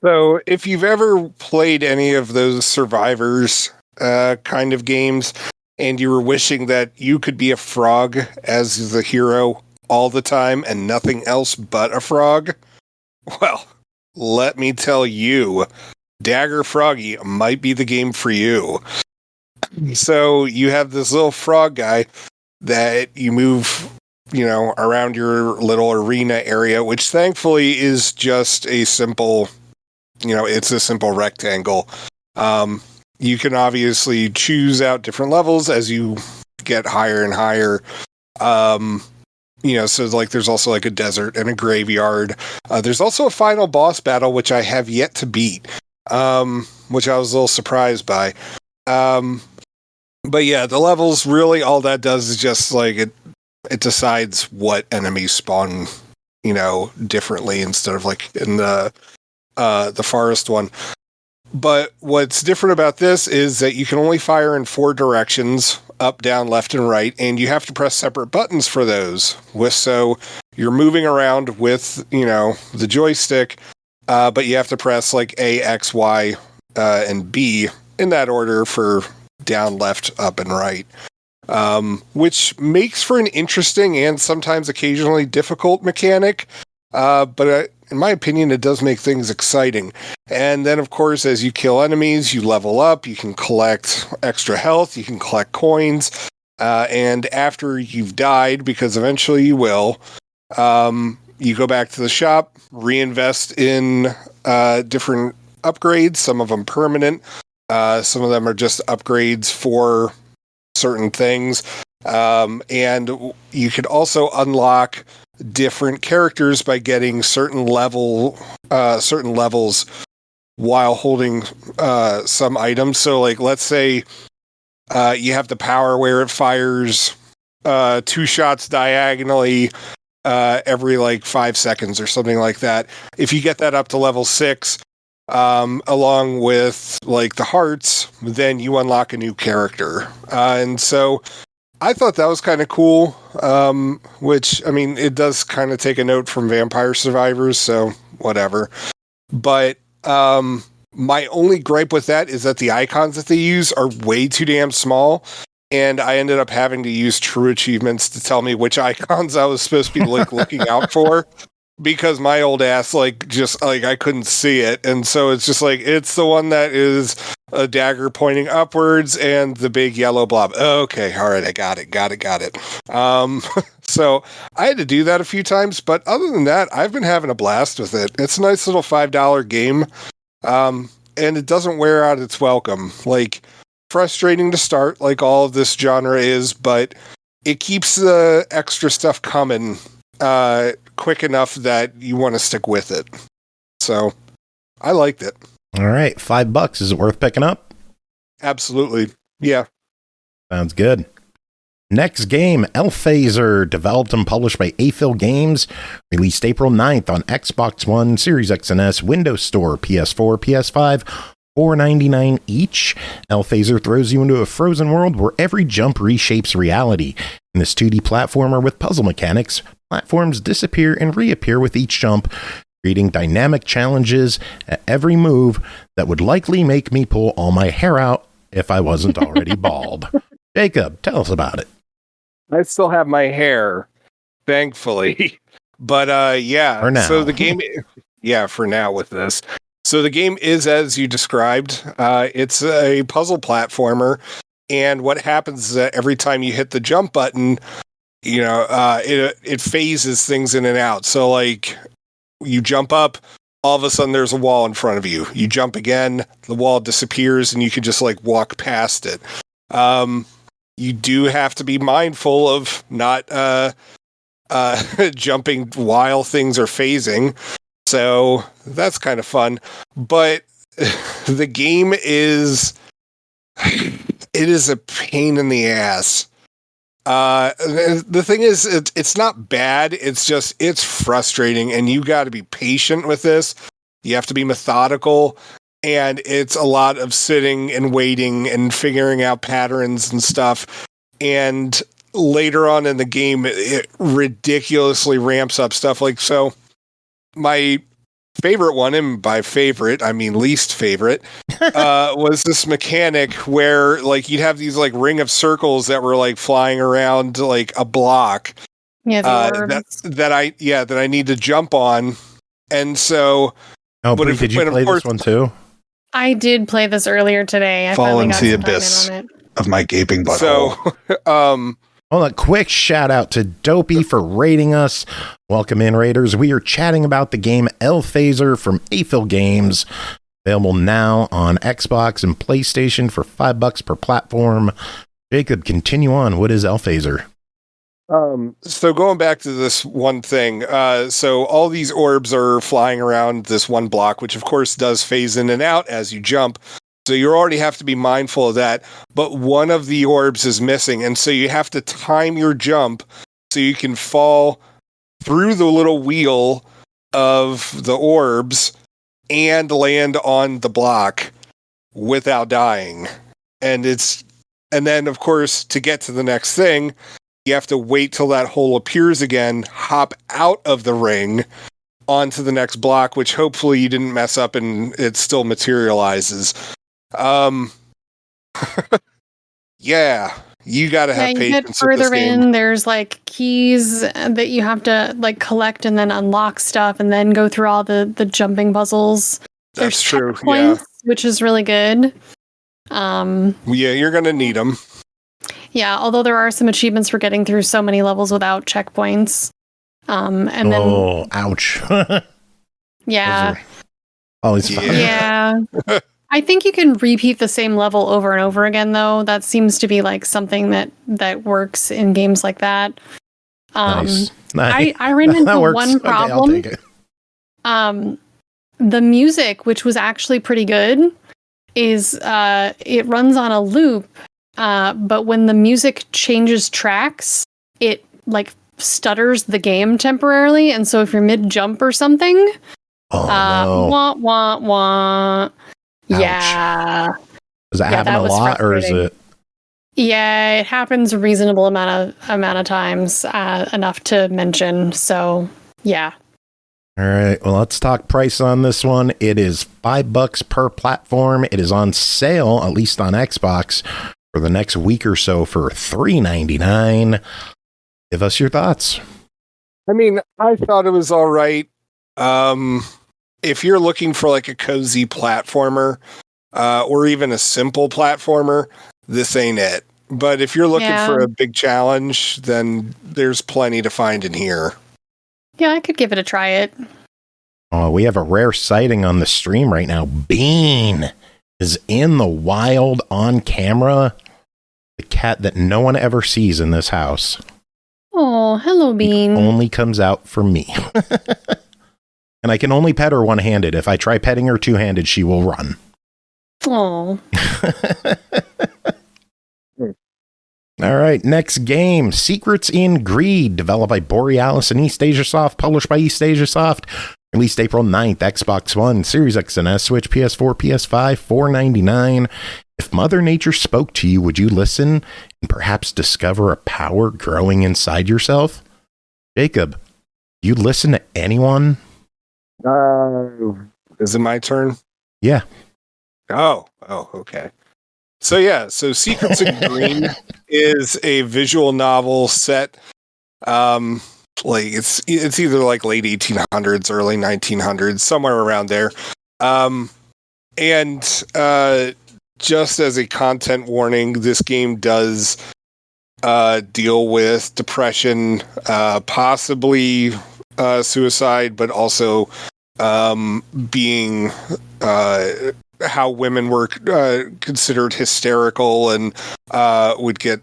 So if you've ever played any of those survivors kind of games, and you were wishing that you could be a frog as the hero all the time and nothing else but a frog, well, let me tell you, Dagger Froggy might be the game for you. So you have this little frog guy that you move, around your little arena area, which thankfully is just a simple, it's a simple rectangle. You can obviously choose out different levels as you get higher and higher. So like there's also like a desert and a graveyard. There's also a final boss battle, which I have yet to beat, which I was a little surprised by. But yeah, the levels, really all that does is just like it decides what enemies spawn, differently instead of like in the forest one. But what's different about this is that you can only fire in 4 directions, up, down, left, and right, and you have to press separate buttons for those. So you're moving around with, the joystick, but you have to press like A, X, Y, and B in that order for down, left, up, and right. Which makes for an interesting and sometimes occasionally difficult mechanic, but in my opinion, it does make things exciting. And then, of course, as you kill enemies, you level up, you can collect extra health, you can collect coins, and after you've died, because eventually you will, you go back to the shop, reinvest in different upgrades, some of them permanent, some of them are just upgrades for certain things, and you could also unlock different characters by getting certain levels while holding some items. So like let's say you have the power where it fires 2 shots diagonally every like 5 seconds or something like that. If you get that up to level 6, along with like the hearts, then you unlock a new character. And so I thought that was kind of cool, which, I mean, it does kind of take a note from Vampire Survivors, so whatever. But my only gripe with that is that the icons that they use are way too damn small, and I ended up having to use True Achievements to tell me which icons I was supposed to be like looking out for, because my old ass just I couldn't see it. And so it's just like, it's the one that is a dagger pointing upwards and the big yellow blob. Okay, all right, I got it. So I had to do that a few times, but other than that, I've been having a blast with it. It's a nice little $5 game, and it doesn't wear out its welcome. Like, frustrating to start, like all of this genre is, but it keeps the extra stuff coming quick enough that you want to stick with it. So I liked it. All right, $5. Is it worth picking up? Absolutely. Yeah. Sounds good. Next game, Ellphaser, developed and published by AFIL Games, released April 9th on Xbox One, Series X and S, Windows Store, PS4, PS5, $4.99 each. Ellphaser throws you into a frozen world where every jump reshapes reality. In this 2D platformer with puzzle mechanics, platforms disappear and reappear with each jump, creating dynamic challenges at every move that would likely make me pull all my hair out if I wasn't already bald. Jacob, tell us about it. I still have my hair, thankfully. But yeah, for now. So the game, yeah, for now with this. So the game is as you described. It's a puzzle platformer, and what happens is that every time you hit the jump button, you know, it phases things in and out. So like, you jump up, all of a sudden there's a wall in front of you. You jump again, the wall disappears, and you can just like walk past it. You do have to be mindful of not jumping while things are phasing. So that's kind of fun. But the game is a pain in the ass. The thing is, it's not bad. It's frustrating, and you got to be patient with this. You have to be methodical, and it's a lot of sitting and waiting and figuring out patterns and stuff. And later on in the game, it ridiculously ramps up stuff. Like, so my favorite one, and by favorite, I mean least favorite, was this mechanic where like you'd have these like ring of circles that were like flying around like a block. Yeah, that I need to jump on. And so, Bri, did you play this one too? I did play this earlier today. I Fall finally into got the some time abyss in on it. of my gaping butthole. So, Well, a quick shout out to Dopey for rating us. Welcome in, Raiders. We are chatting about the game Ellphaser from AFIL Games, available now on Xbox and PlayStation for $5 per platform. Jacob, continue on. What is Ellphaser? So going back to this one thing, so all these orbs are flying around this one block, which of course does phase in and out as you jump. So you already have to be mindful of that, but one of the orbs is missing, and so you have to time your jump so you can fall through the little wheel of the orbs and land on the block without dying. And then of course, to get to the next thing, you have to wait till that hole appears again, hop out of the ring onto the next block, which hopefully you didn't mess up and it still materializes. Yeah, you got to have patience. You get further in, there's like keys that you have to like collect and then unlock stuff and then go through all the jumping puzzles. That's true. Checkpoints, which is really good. Yeah, you're going to need them. Yeah, although there are some achievements for getting through so many levels without checkpoints. And ouch. Yeah. Always fun. Yeah. I think you can repeat the same level over and over again, though. That seems to be like something that works in games like that. Nice. I ran into one problem. Okay, I'll take it. The music, which was actually pretty good, is it runs on a loop. But when the music changes tracks, it like stutters the game temporarily, and so if you're mid jump or something, no. wah wah wah. Yeah. Does that happen a lot, or is it? Yeah, it happens a reasonable amount of times, enough to mention. So, yeah. All right. Well, let's talk price on this one. It is $5 per platform. It is on sale, at least on Xbox, for the next week or so for $3.99. Give us your thoughts. I mean, I thought it was all right. If you're looking for like a cozy platformer, or even a simple platformer, this ain't it. But if you're looking for a big challenge, then there's plenty to find in here. Yeah, I could give it a try. Oh, we have a rare sighting on the stream right now. Bean is in the wild on camera. The cat that no one ever sees in this house. Oh, hello, Bean. He only comes out for me. And I can only pet her one-handed. If I try petting her two-handed, she will run. Oh. All right, next game, Secrets in Greed, developed by Borealis and eastasiasoft, published by eastasiasoft, released April 9th, Xbox One, Series X and S, Switch, PS4, PS5, $4.99. If Mother Nature spoke to you, would you listen and perhaps discover a power growing inside yourself? Jacob, you listen to anyone? Is it my turn? Yeah. Oh, okay. So Secrets in Green is a visual novel set, like it's either like late 1800s, early 1900s, somewhere around there. And just as a content warning, this game does deal with depression, possibly suicide, but also being how women were considered hysterical and would get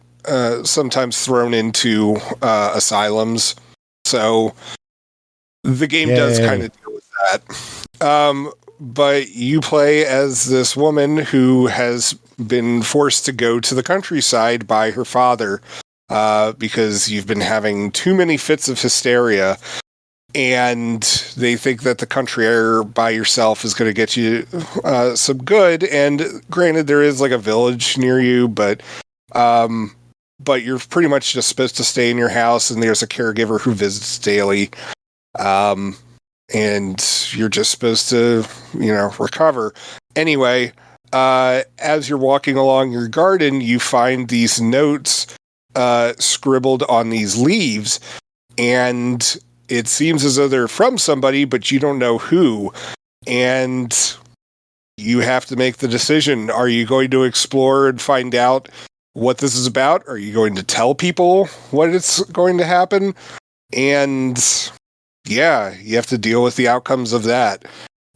sometimes thrown into asylums. So the game does kind of deal with that. But you play as this woman who has been forced to go to the countryside by her father because you've been having too many fits of hysteria. And they think that the country air by yourself is going to get you some good. And granted, there is like a village near you, but you're pretty much just supposed to stay in your house, and there's a caregiver who visits daily. And you're just supposed to, recover. Anyway, as you're walking along your garden, you find these notes scribbled on these leaves, and it seems as though they're from somebody, but you don't know who. And you have to make the decision. Are you going to explore and find out what this is about? Are you going to tell people what it's going to happen? And yeah, you have to deal with the outcomes of that.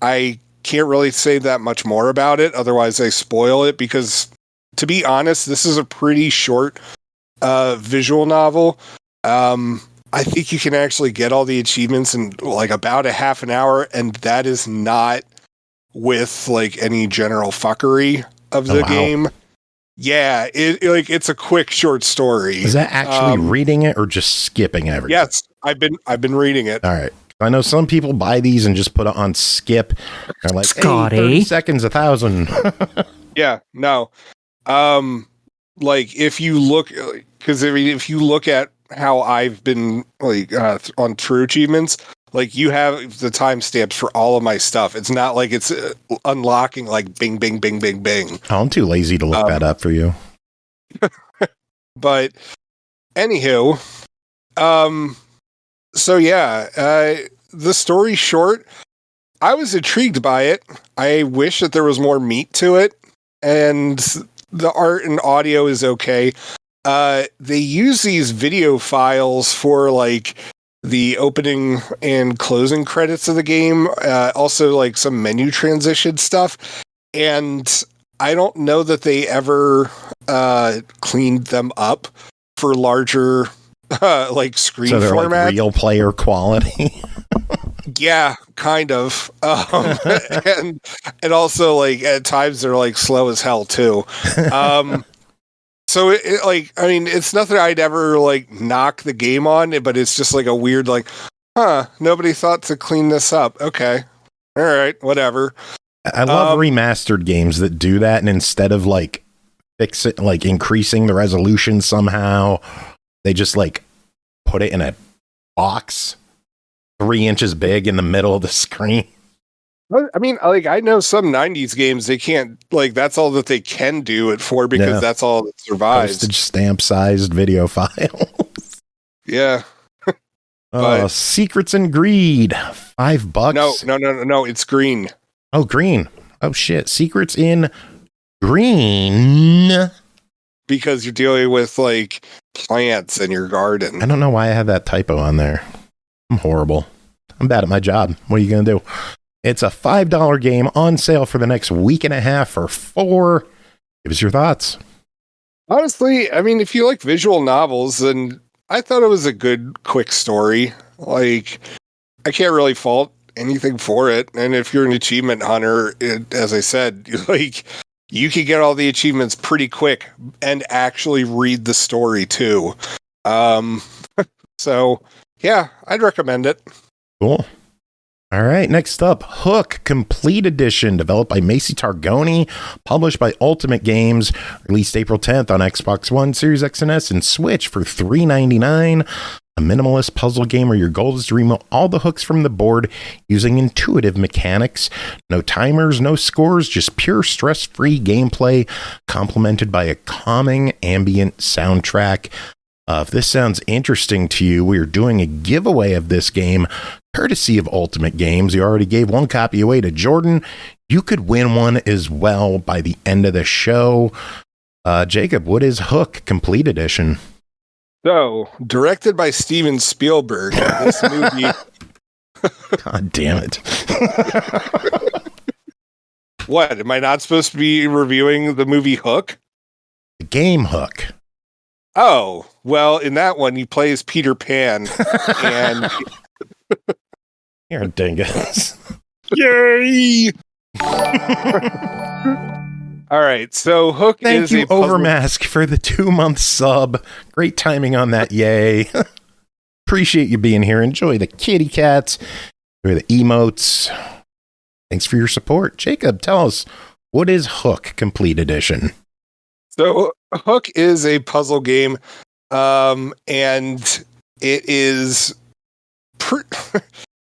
I can't really say that much more about it. Otherwise, I spoil it, because to be honest, this is a pretty short visual novel. I think you can actually get all the achievements in like about a half an hour, and that is not with like any general fuckery of the game. Yeah, it's a quick short story. Is that actually reading it or just skipping everything? Yes, I've been reading it. All right. I know some people buy these and just put it on skip. They're like, Scotty. Hey, 30 seconds, 1,000. Yeah, no. Like if you look, because if you look at how I've been like on True Achievements, like you have the timestamps for all of my stuff. It's not like it's unlocking like bing, bing, bing, bing, bing. I'm too lazy to look that up for you. But anywho, so yeah, the story's short. I was intrigued by it. I wish that there was more meat to it, and the art and audio is okay. They use these video files for like the opening and closing credits of the game, also like some menu transition stuff, and I don't know that they ever cleaned them up for larger like screen so they're format. Like real player quality. Yeah, kind of. And also like at times they're like slow as hell too. So it's nothing I'd ever like knock the game on, but it's just like a weird like, nobody thought to clean this up. Okay. All right, whatever. I love remastered games that do that, and instead of like fix it, like increasing the resolution somehow, they just like put it in a box 3 inches big in the middle of the screen. I mean, like, I know some 90s games, they can't, like, that's all that they can do it for because that's all that survives. Postage stamp sized video files. Yeah. Secrets and Greed, $5. No, it's green. Oh, green. Oh, shit. Secrets in Green. Because you're dealing with, like, plants in your garden. I don't know why I have that typo on there. I'm horrible. I'm bad at my job. What are you going to do? It's a $5 game on sale for the next week and a half for $4. Give us your thoughts. Honestly, I mean, if you like visual novels, then I thought it was a good, quick story. Like, I can't really fault anything for it. And if you're an achievement hunter, as I said, like, you can get all the achievements pretty quick and actually read the story too. So yeah, I'd recommend it. Cool. All right, next up, Hook Complete Edition, developed by Maciej Targoni, published by Ultimate Games, released April 10th on Xbox One, Series X and S, and Switch for $3.99. A minimalist puzzle game where your goal is to remove all the hooks from the board using intuitive mechanics. No timers, no scores, just pure stress-free gameplay, complemented by a calming ambient soundtrack. If this sounds interesting to you, we are doing a giveaway of this game, courtesy of Ultimate Games. You already gave one copy away to Jordan. You could win one as well by the end of the show. Jacob, what is Hook Complete Edition? So, directed by Steven Spielberg, this movie... God damn it. What, am I not supposed to be reviewing the movie Hook? The game Hook. Oh, well, in that one, you play as Peter Pan, and... You're a dingus. Yay! All right, so Hook Thank you, Overmask, for the 2-month sub. Great timing on that, yay. Appreciate you being here. Enjoy the kitty cats. Enjoy the emotes. Thanks for your support. Jacob, tell us, what is Hook Complete Edition? So Hook is a puzzle game, and it is...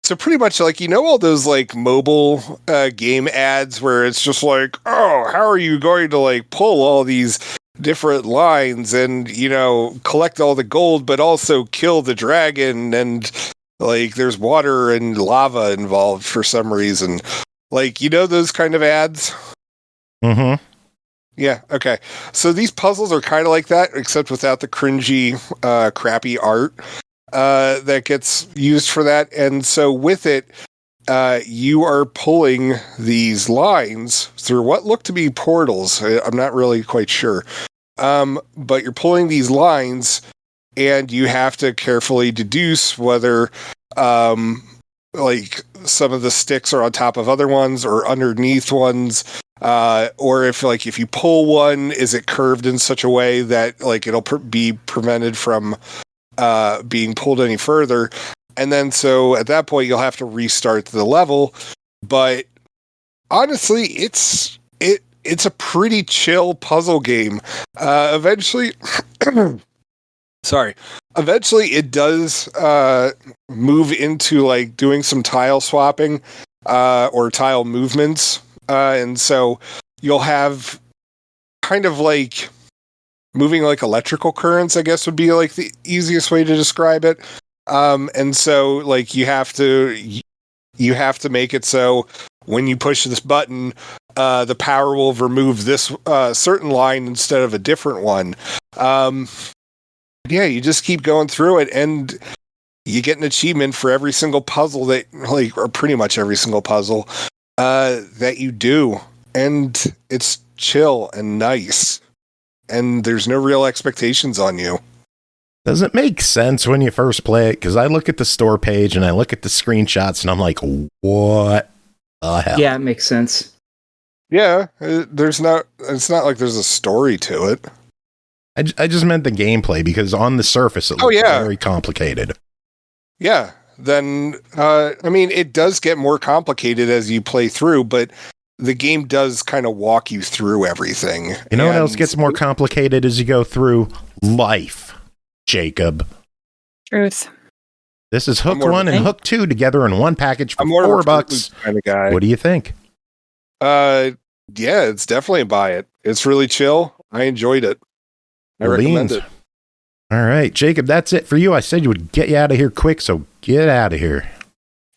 So pretty much like, you know, all those like mobile game ads where it's just like, oh, how are you going to like pull all these different lines and, you know, collect all the gold, but also kill the dragon, and like there's water and lava involved for some reason. Like, you know, those kind of ads? Mm-hmm. Yeah, okay. So these puzzles are kind of like that, except without the cringy, crappy art that gets used for that. And so with it, you are pulling these lines through what look to be portals. I'm not really quite sure. But you're pulling these lines, and you have to carefully deduce whether like some of the sticks are on top of other ones or underneath ones. Or if you pull one, is it curved in such a way that like it'll be prevented from being pulled any further. And then so at that point you'll have to restart the level. But honestly, it's a pretty chill puzzle game. Eventually it does move into like doing some tile swapping or tile movements. And so you'll have kind of like moving like electrical currents, I guess would be like the easiest way to describe it. And so like you have to make it so when you push this button, the power will remove this certain line instead of a different one. Yeah, you just keep going through it, and you get an achievement for every single puzzle that like, or pretty much every single puzzle that you do. And it's chill and nice. And there's no real expectations on you. Does it make sense when you first play it? Because I look at the store page and I look at the screenshots and I'm like, what the hell? Yeah, it makes sense. Yeah, it's not like there's a story to it. I just meant the gameplay, because on the surface it looks very complicated. Yeah. Then, I mean, it does get more complicated as you play through, but the game does kind of walk you through everything. You know what else gets more complicated as you go through? Life, Jacob. Truth. This is Hook 1 and Hook 2 together in one package for $4. Kind of guy. What do you think? Yeah, it's definitely a buy it. It's really chill. I enjoyed it. I recommend it. All right, Jacob, that's it for you. I said you would get you out of here quick, so get out of here.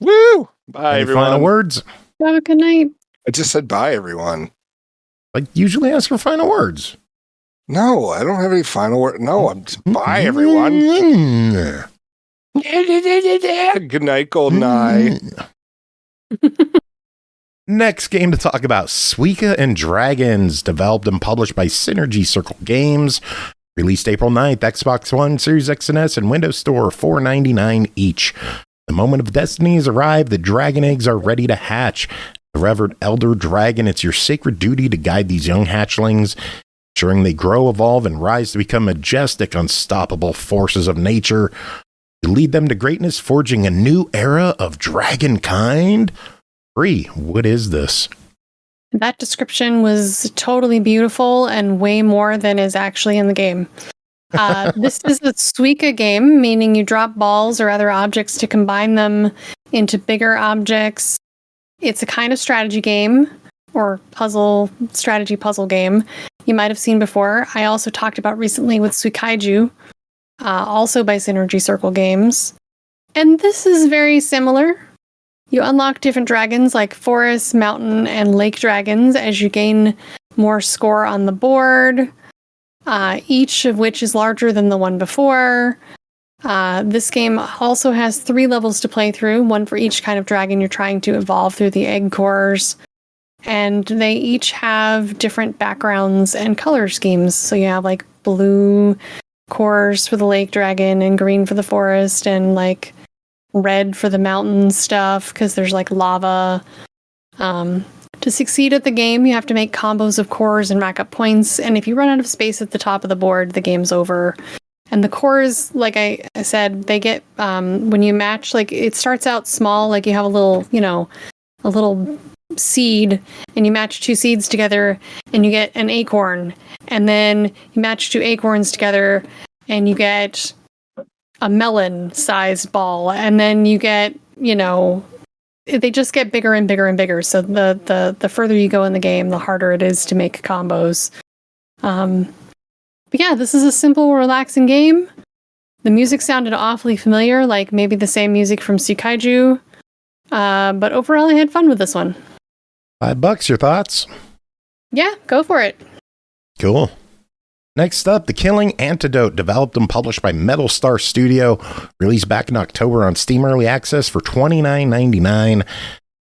Woo! Bye, Any everyone. final words? Have a good night. I just said bye, everyone. I usually ask for final words. No, I don't have any final word. No, I'm just bye, everyone. Good night, GoldenEye. Next game to talk about, Suika and Dragons, developed and published by Synnergy Circle Games. Released April 9th, Xbox One, Series X and S, and Windows Store, $4.99 each. The moment of destiny has arrived. The dragon eggs are ready to hatch. The Revered Elder Dragon, it's your sacred duty to guide these young hatchlings, ensuring they grow, evolve, and rise to become majestic, unstoppable forces of nature. You lead them to greatness, forging a new era of dragonkind. Bri, what is this? That description was totally beautiful and way more than is actually in the game. This is a Suika game, meaning you drop balls or other objects to combine them into bigger objects. It's a kind of strategy game or strategy puzzle game you might have seen before. I also talked about recently with Suikaiju, also by Synnergy Circle Games. And this is very similar. You unlock different dragons like forest, mountain, and lake dragons as you gain more score on the board, each of which is larger than the one before. This game also has 3 levels to play through, one for each kind of dragon you're trying to evolve through the egg cores. And they each have different backgrounds and color schemes. So you have like blue cores for the lake dragon and green for the forest and like red for the mountain stuff because there's like lava. To succeed at the game, you have to make combos of cores and rack up points. And if you run out of space at the top of the board, the game's over. And the cores, like I said, they get, when you match, like it starts out small, like you have a little, a little seed, and you match 2 seeds together and you get an acorn. And then you match 2 acorns together and you get a melon-sized ball. And then you get, they just get bigger and bigger and bigger. So the further you go in the game, the harder it is to make combos. But yeah, this is a simple, relaxing game. The music sounded awfully familiar, like maybe the same music from Suikaiju. But overall, I had fun with this one. $5, your thoughts? Yeah, go for it. Cool. Next up, The Killing Antidote, developed and published by MetalStar Studio, released back in October on Steam Early Access for $29.99.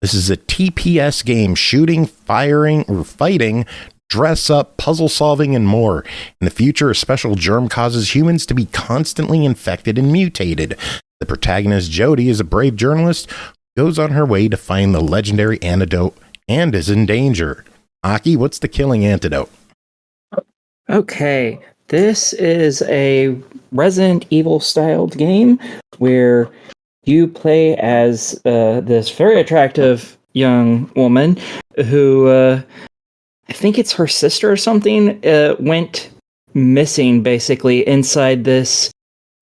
This is a TPS game, shooting, firing, or fighting, dress up, puzzle solving, and more. In the future, a special germ causes humans to be constantly infected and mutated. The protagonist, Jody, is a brave journalist who goes on her way to find the legendary antidote and is in danger. Aki, what's The Killing Antidote? Okay, this is a Resident Evil styled game where you play as this very attractive young woman who, I think it's her sister or something, went missing basically inside this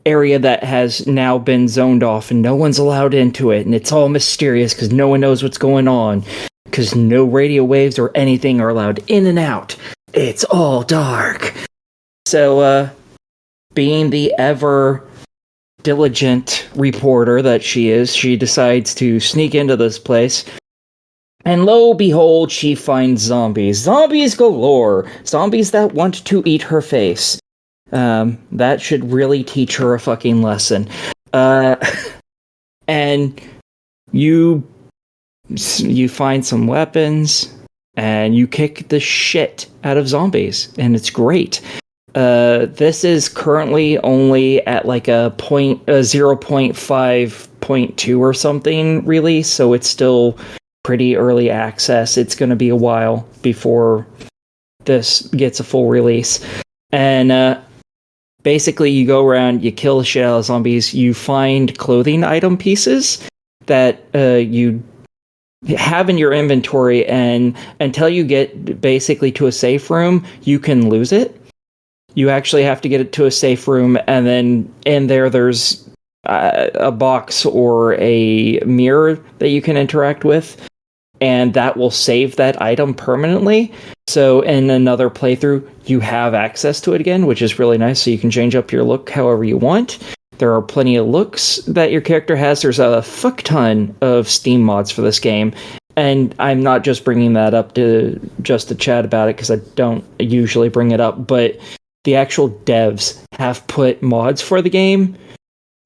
area that has now been zoned off and no one's allowed into it. And it's all mysterious because no one knows what's going on because no radio waves or anything are allowed in and out. It's all dark. So, being the ever diligent reporter that she is, she decides to sneak into this place. And lo behold, she finds zombies. Zombies galore. Zombies that want to eat her face. That should really teach her a fucking lesson. And you find some weapons, and you kick the shit out of zombies, and it's great. This is currently only at like a 0.5.2 or something release, so it's still pretty early access. It's going to be a while before this gets a full release. And basically you go around, you kill the shit out of zombies, you find clothing item pieces that you have in your inventory, and until you get basically to a safe room, you can lose it. You actually have to get it to a safe room, and then in there's a box or a mirror that you can interact with, and that will save that item permanently. So in another playthrough, you have access to it again, which is really nice. So you can change up your look however you want. There are plenty of looks that your character has. There's a fuck ton of Steam mods for this game. And I'm not just bringing that up to chat about it, because I don't usually bring it up, but the actual devs have put mods for the game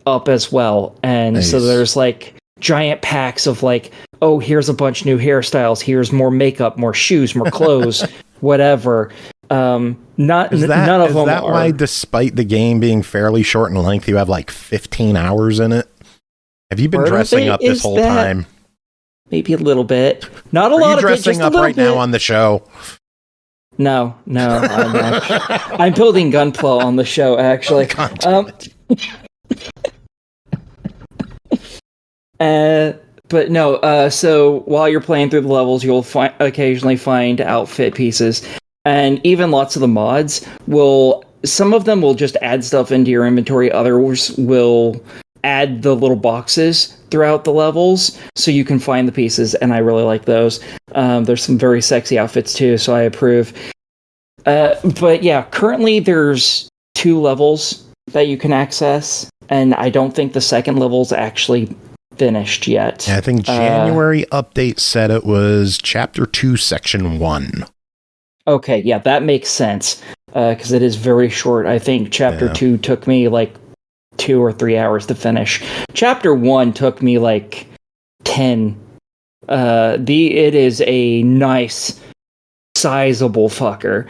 up as well. And so there's like giant packs of like, oh, here's a bunch new hairstyles, here's more makeup, more shoes, more clothes, whatever. None of them are. Is that why, despite the game being fairly short in length, you have like 15 hours in it? Have you been dressing up this whole time? Maybe a little bit. Not a lot of it. Are you dressing up right now on the show? No, I'm not. I'm building Gunpla on the show, actually. But no, so while you're playing through the levels, you'll occasionally find outfit pieces. And even lots of the mods some of them will just add stuff into your inventory, others will add the little boxes throughout the levels so you can find the pieces, and I really like those. There's some very sexy outfits too, so I approve. But yeah, currently there's 2 levels that you can access, and I don't think the second level's actually finished yet. I think January update said it was Chapter 2, Section 1. Okay, yeah, that makes sense, because it is very short. I think Chapter 2 took me like 2 or 3 hours to finish. Chapter 1 took me like 10. It is a nice, sizable fucker.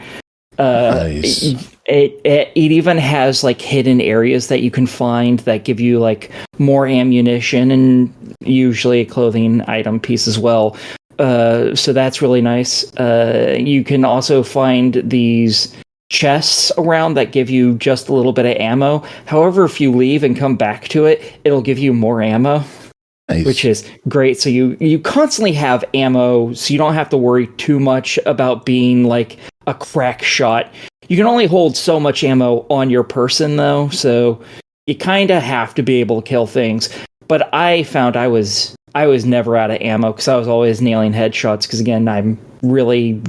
Nice. It even has like hidden areas that you can find that give you like more ammunition and usually a clothing item piece as well. So that's really nice. You can also find these chests around that give you just a little bit of ammo. However, if you leave and come back to it, it'll give you more ammo. Nice. Which is great. So you constantly have ammo, so you don't have to worry too much about being like a crack shot. You can only hold so much ammo on your person, though, so you kind of have to be able to kill things. But I found I was never out of ammo, because I was always nailing headshots, because again, I'm really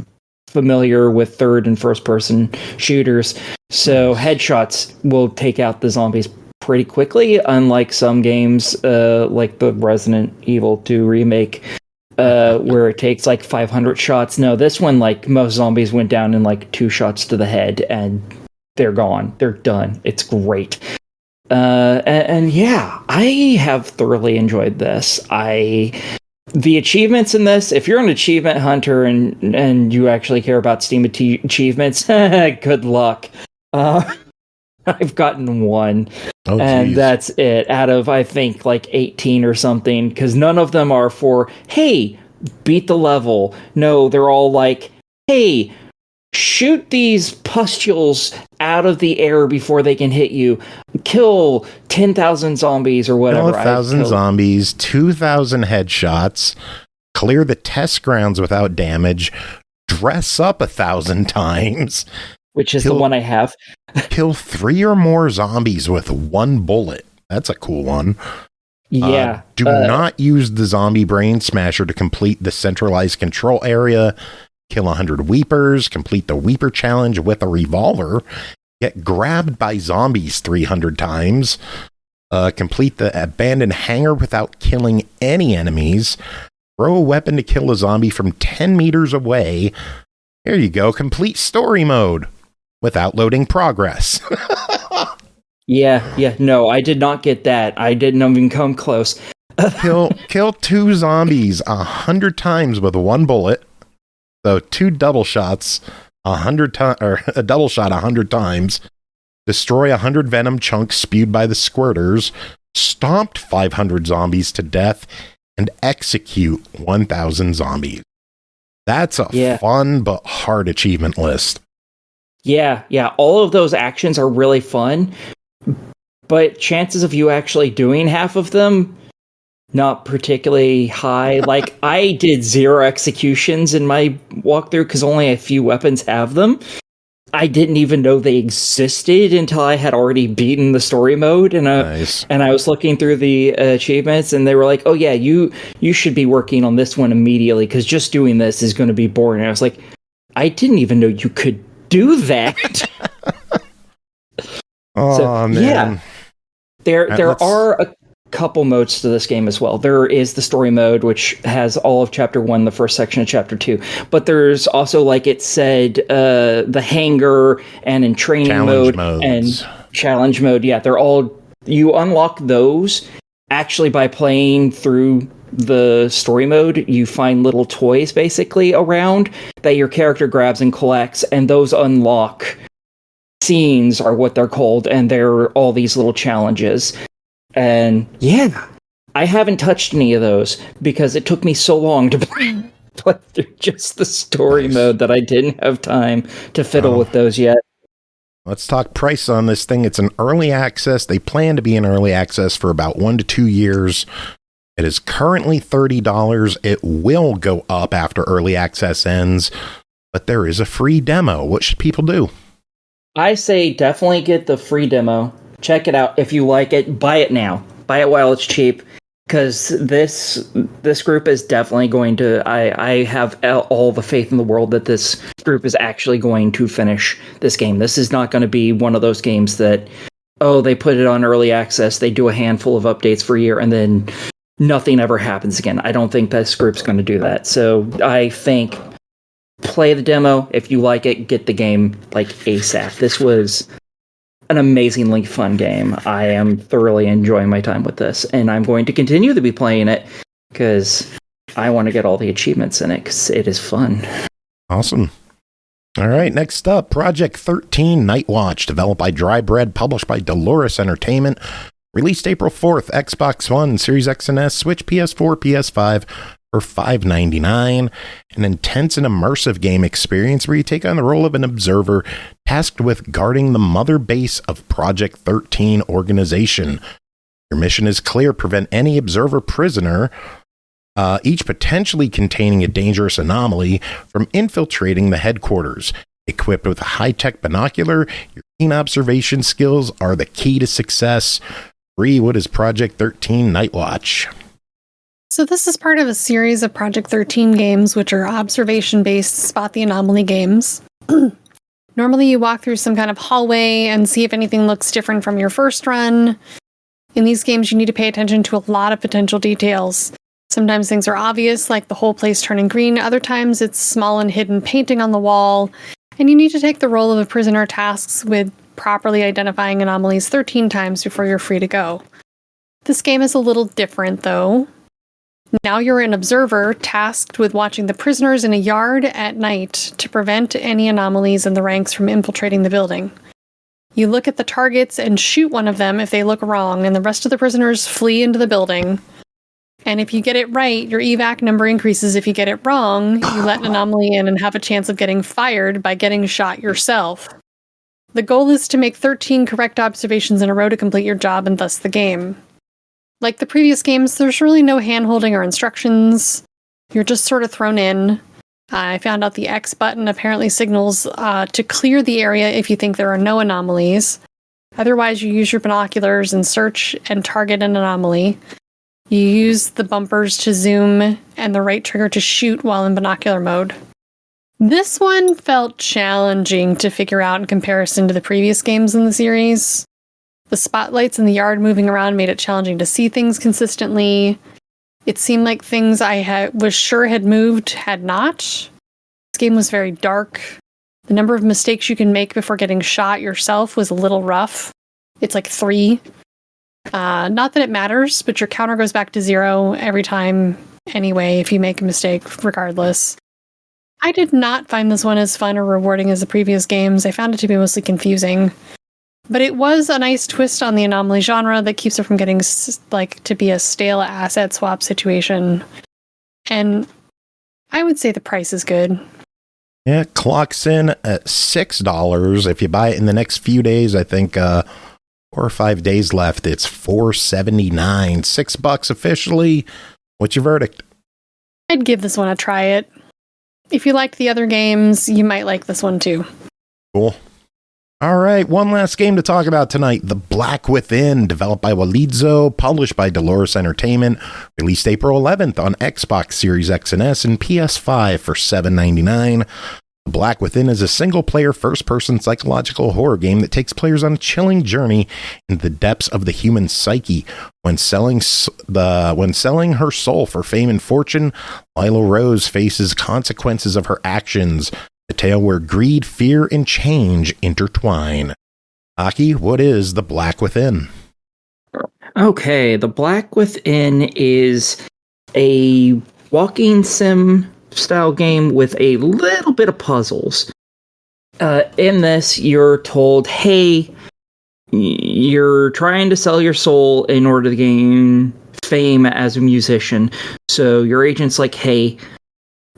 familiar with third and first person shooters, so headshots will take out the zombies pretty quickly, unlike some games like the Resident Evil 2 remake, where it takes like 500 shots. No, this one, like, most zombies went down in like 2 shots to the head and they're gone. They're done. It's great. And yeah, I have thoroughly enjoyed this. The achievements in this, if you're an achievement hunter and you actually care about Steam achievements, good luck. I've gotten 1, and that's it out of, I think, like 18 or something, because none of them are for, hey, beat the level. No, they're all like, hey, shoot these pustules out of the air before they can hit you. Kill 10,000 zombies or whatever. 1,000 zombies, 2,000 headshots, clear the test grounds without damage, dress up 1,000 times. Which is the one I have. Kill 3 or more zombies with 1 bullet. That's a cool one. Yeah. Do not use the zombie brain smasher to complete the centralized control area. Kill 100 weepers. Complete the weeper challenge with a revolver. Get grabbed by zombies 300 times. Complete the abandoned hangar without killing any enemies. Throw a weapon to kill a zombie from 10 meters away. There you go. Complete story mode without loading progress. Yeah. No, I did not get that. I didn't even come close. Kill 2 zombies 100 times with 1 bullet. So 2 double shots 100 times, or a double shot 100 times. Destroy 100 venom chunks spewed by the squirters. Stomped 500 zombies to death, and execute 1,000 zombies. That's a fun but hard achievement list. Yeah, all of those actions are really fun, but chances of you actually doing half of them, not particularly high. Like, I did 0 executions in my walkthrough because only a few weapons have them. I didn't even know they existed until I had already beaten the story mode, and I was looking through the achievements, and they were like, "Oh yeah, you should be working on this one immediately because just doing this is going to be boring." And I was like, "I didn't even know you could do that." Man. Yeah, there are a couple modes to this game as well. There is the story mode, which has all of Chapter 1, the first section of Chapter 2. But there's also, like it said, the hangar and in training challenge mode modes. and challenge mode. Yeah, they're all... You unlock those actually by playing through the story mode. You find little toys, basically, around that your character grabs and collects, and those unlock scenes are what they're called, and they're all these little challenges. And yeah, I haven't touched any of those because it took me so long to play through just the story mode that I didn't have time to fiddle with those yet. Let's talk price on this thing. It's an early access. They plan to be in early access for about 1 to 2 years. It is currently $30. It will go up after early access ends, but there is a free demo. What should people do? I say definitely get the free demo. Check it out. If you like it, buy it now. Buy it while it's cheap, because this group is definitely going to... I have all the faith in the world that this group is actually going to finish this game. This is not going to be one of those games that, they put it on early access, they do a handful of updates for a year, and then nothing ever happens again. I don't think this group's going to do that. So I think play the demo. If you like it, get the game like ASAP. This was an amazingly fun game. I am thoroughly enjoying my time with this, and I'm going to continue to be playing it because I want to get all the achievements in it because it is fun. Awesome. All right, next up, Project 13 Nightwatch, developed by DRYBREAD, published by Dolores Entertainment, released April 4th, Xbox One, Series X and S, Switch, PS4, PS5, for $5.99. An intense and immersive game experience where you take on the role of an observer tasked with guarding the mother base of Project 13 organization. Your mission is clear: prevent any observer prisoner, each potentially containing a dangerous anomaly, from infiltrating the headquarters. Equipped with a high-tech binocular, your keen observation skills are the key to success. Bri, what is Project 13 Nightwatch? So this is part of a series of Project 13 games, which are observation-based spot the anomaly games. Normally you walk through some kind of hallway and see if anything looks different from your first run. In these games, you need to pay attention to a lot of potential details. Sometimes things are obvious, like the whole place turning green. Other times it's small and hidden painting on the wall. And you need to take the role of a prisoner tasked with properly identifying anomalies 13 times before you're free to go. This game is a little different, though. Now you're an observer tasked with watching the prisoners in a yard at night to prevent any anomalies in the ranks from infiltrating the building. You look at the targets and shoot one of them if they look wrong, and the rest of the prisoners flee into the building. And if you get it right, your evac number increases. If you get it wrong, you let an anomaly in and have a chance of getting fired by getting shot yourself. The goal is to make 13 correct observations in a row to complete your job and thus the game. Like the previous games, there's really no hand-holding or instructions. You're just sort of thrown in. I found out the X button apparently signals to clear the area if you think there are no anomalies. Otherwise, you use your binoculars and search and target an anomaly. You use the bumpers to zoom and the right trigger to shoot while in binocular mode. This one felt challenging to figure out in comparison to the previous games in the series. The spotlights in the yard moving around made it challenging to see things consistently. It seemed like things I was sure had moved had not. This game was very dark. The number of mistakes you can make before getting shot yourself was a little rough. It's like 3. Not that it matters, but your counter goes back to 0 every time anyway if you make a mistake, regardless. I did not find this one as fun or rewarding as the previous games. I found it to be mostly confusing. But it was a nice twist on the anomaly genre that keeps it from getting to be a stale asset swap situation. And I would say the price is good. Yeah, it clocks in at $6. If you buy it in the next few days, I think 4 or 5 days left, it's $4.79. $6 officially. What's your verdict? I'd give this one a try it. If you liked the other games, you might like this one too. Cool. All right, one last game to talk about tonight. The Black Within, developed by waleedzo, published by Dolores Entertainment, released April 11th on Xbox Series X and S and PS5 for $7.99. The Black Within is a single-player, first-person psychological horror game that takes players on a chilling journey into the depths of the human psyche. When selling her soul for fame and fortune, Lila Rose faces consequences of her actions. A tale where greed, fear, and change intertwine. Aki, what is The Black Within? Okay, The Black Within is a walking sim style game with a little bit of puzzles. In this, you're told, hey, you're trying to sell your soul in order to gain fame as a musician. So your agent's like, hey,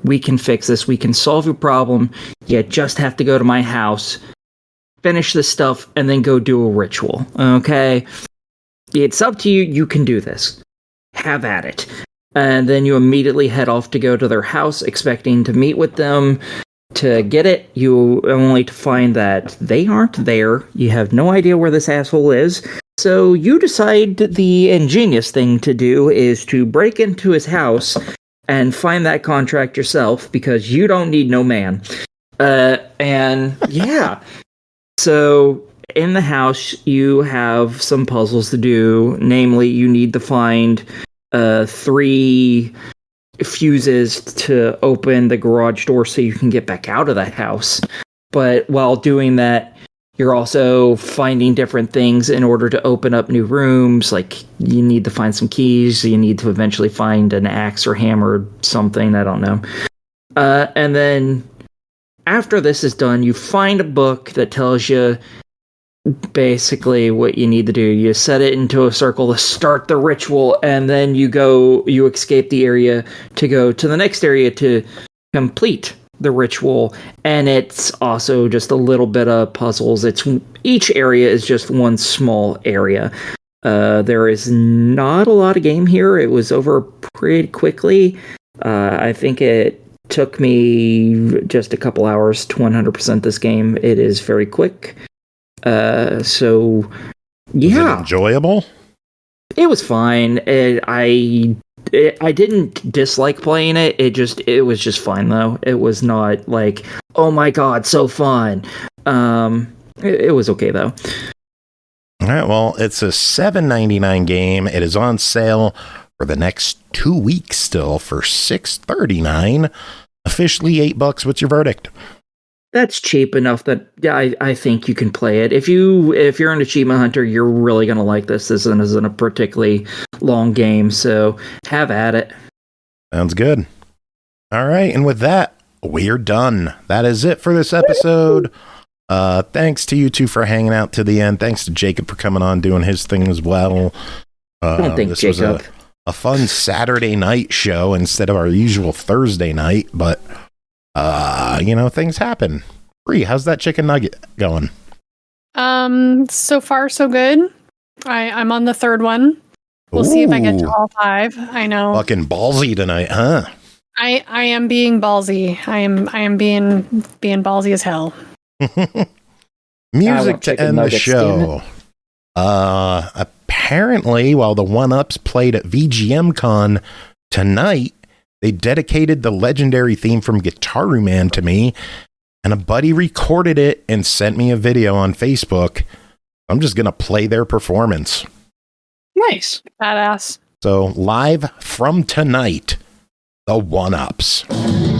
we can fix this. We can solve your problem. You just have to go to my house, finish this stuff, and then go do a ritual. Okay? It's up to you. You can do this. Have at it. And then you immediately head off to go to their house, expecting to meet with them. To get it, you only to find that they aren't there. You have no idea where this asshole is. So you decide the ingenious thing to do is to break into his house and find that contract yourself, because you don't need no man. And yeah. So in the house, you have some puzzles to do. Namely, you need to find 3 fuses to open the garage door so you can get back out of that house. But while doing that, you're also finding different things in order to open up new rooms. Like, you need to find some keys. You need to eventually find an axe or hammer or something. I don't know. And then after this is done, you find a book that tells you basically what you need to do. You set it into a circle to start the ritual, and then you escape the area to go to the next area to complete the ritual. And it's also just a little bit of puzzles. Each area is just one small area. There is not a lot of game here. It was over pretty quickly. I think it took me just a couple hours to 100% this game. It is very quick. So yeah, was it enjoyable? It was fine. I didn't dislike playing it. It was just fine though. It was not like, oh my god, so fun. It was okay though. All right, well, it's a $7.99 game. It is on sale for the next 2 weeks still for $6.39. Officially $8. What's your verdict? That's cheap enough that I think you can play it. If you're an achievement hunter, you're really gonna like this. This isn't a particularly long game, so have at it. Sounds good. All right, and with that, we're done. That is it for this episode. Thanks to you two for hanging out to the end. Thanks to Jacob for coming on, doing his thing as well. This Jacob was a fun Saturday night show instead of our usual Thursday night, but things happen. Bri, how's that chicken nugget going? So far so good. I'm on the 3rd one. We'll see if I get to all 5. I know. Fucking ballsy tonight, huh? I am being ballsy. I am being ballsy as hell. Music to end the show. Apparently, while the OneUps played at VGM Con tonight, they dedicated the legendary theme from Gitaroo Man to me, and a buddy recorded it and sent me a video on Facebook. I'm just going to play their performance. Nice. Badass. So, live from tonight, the OneUps.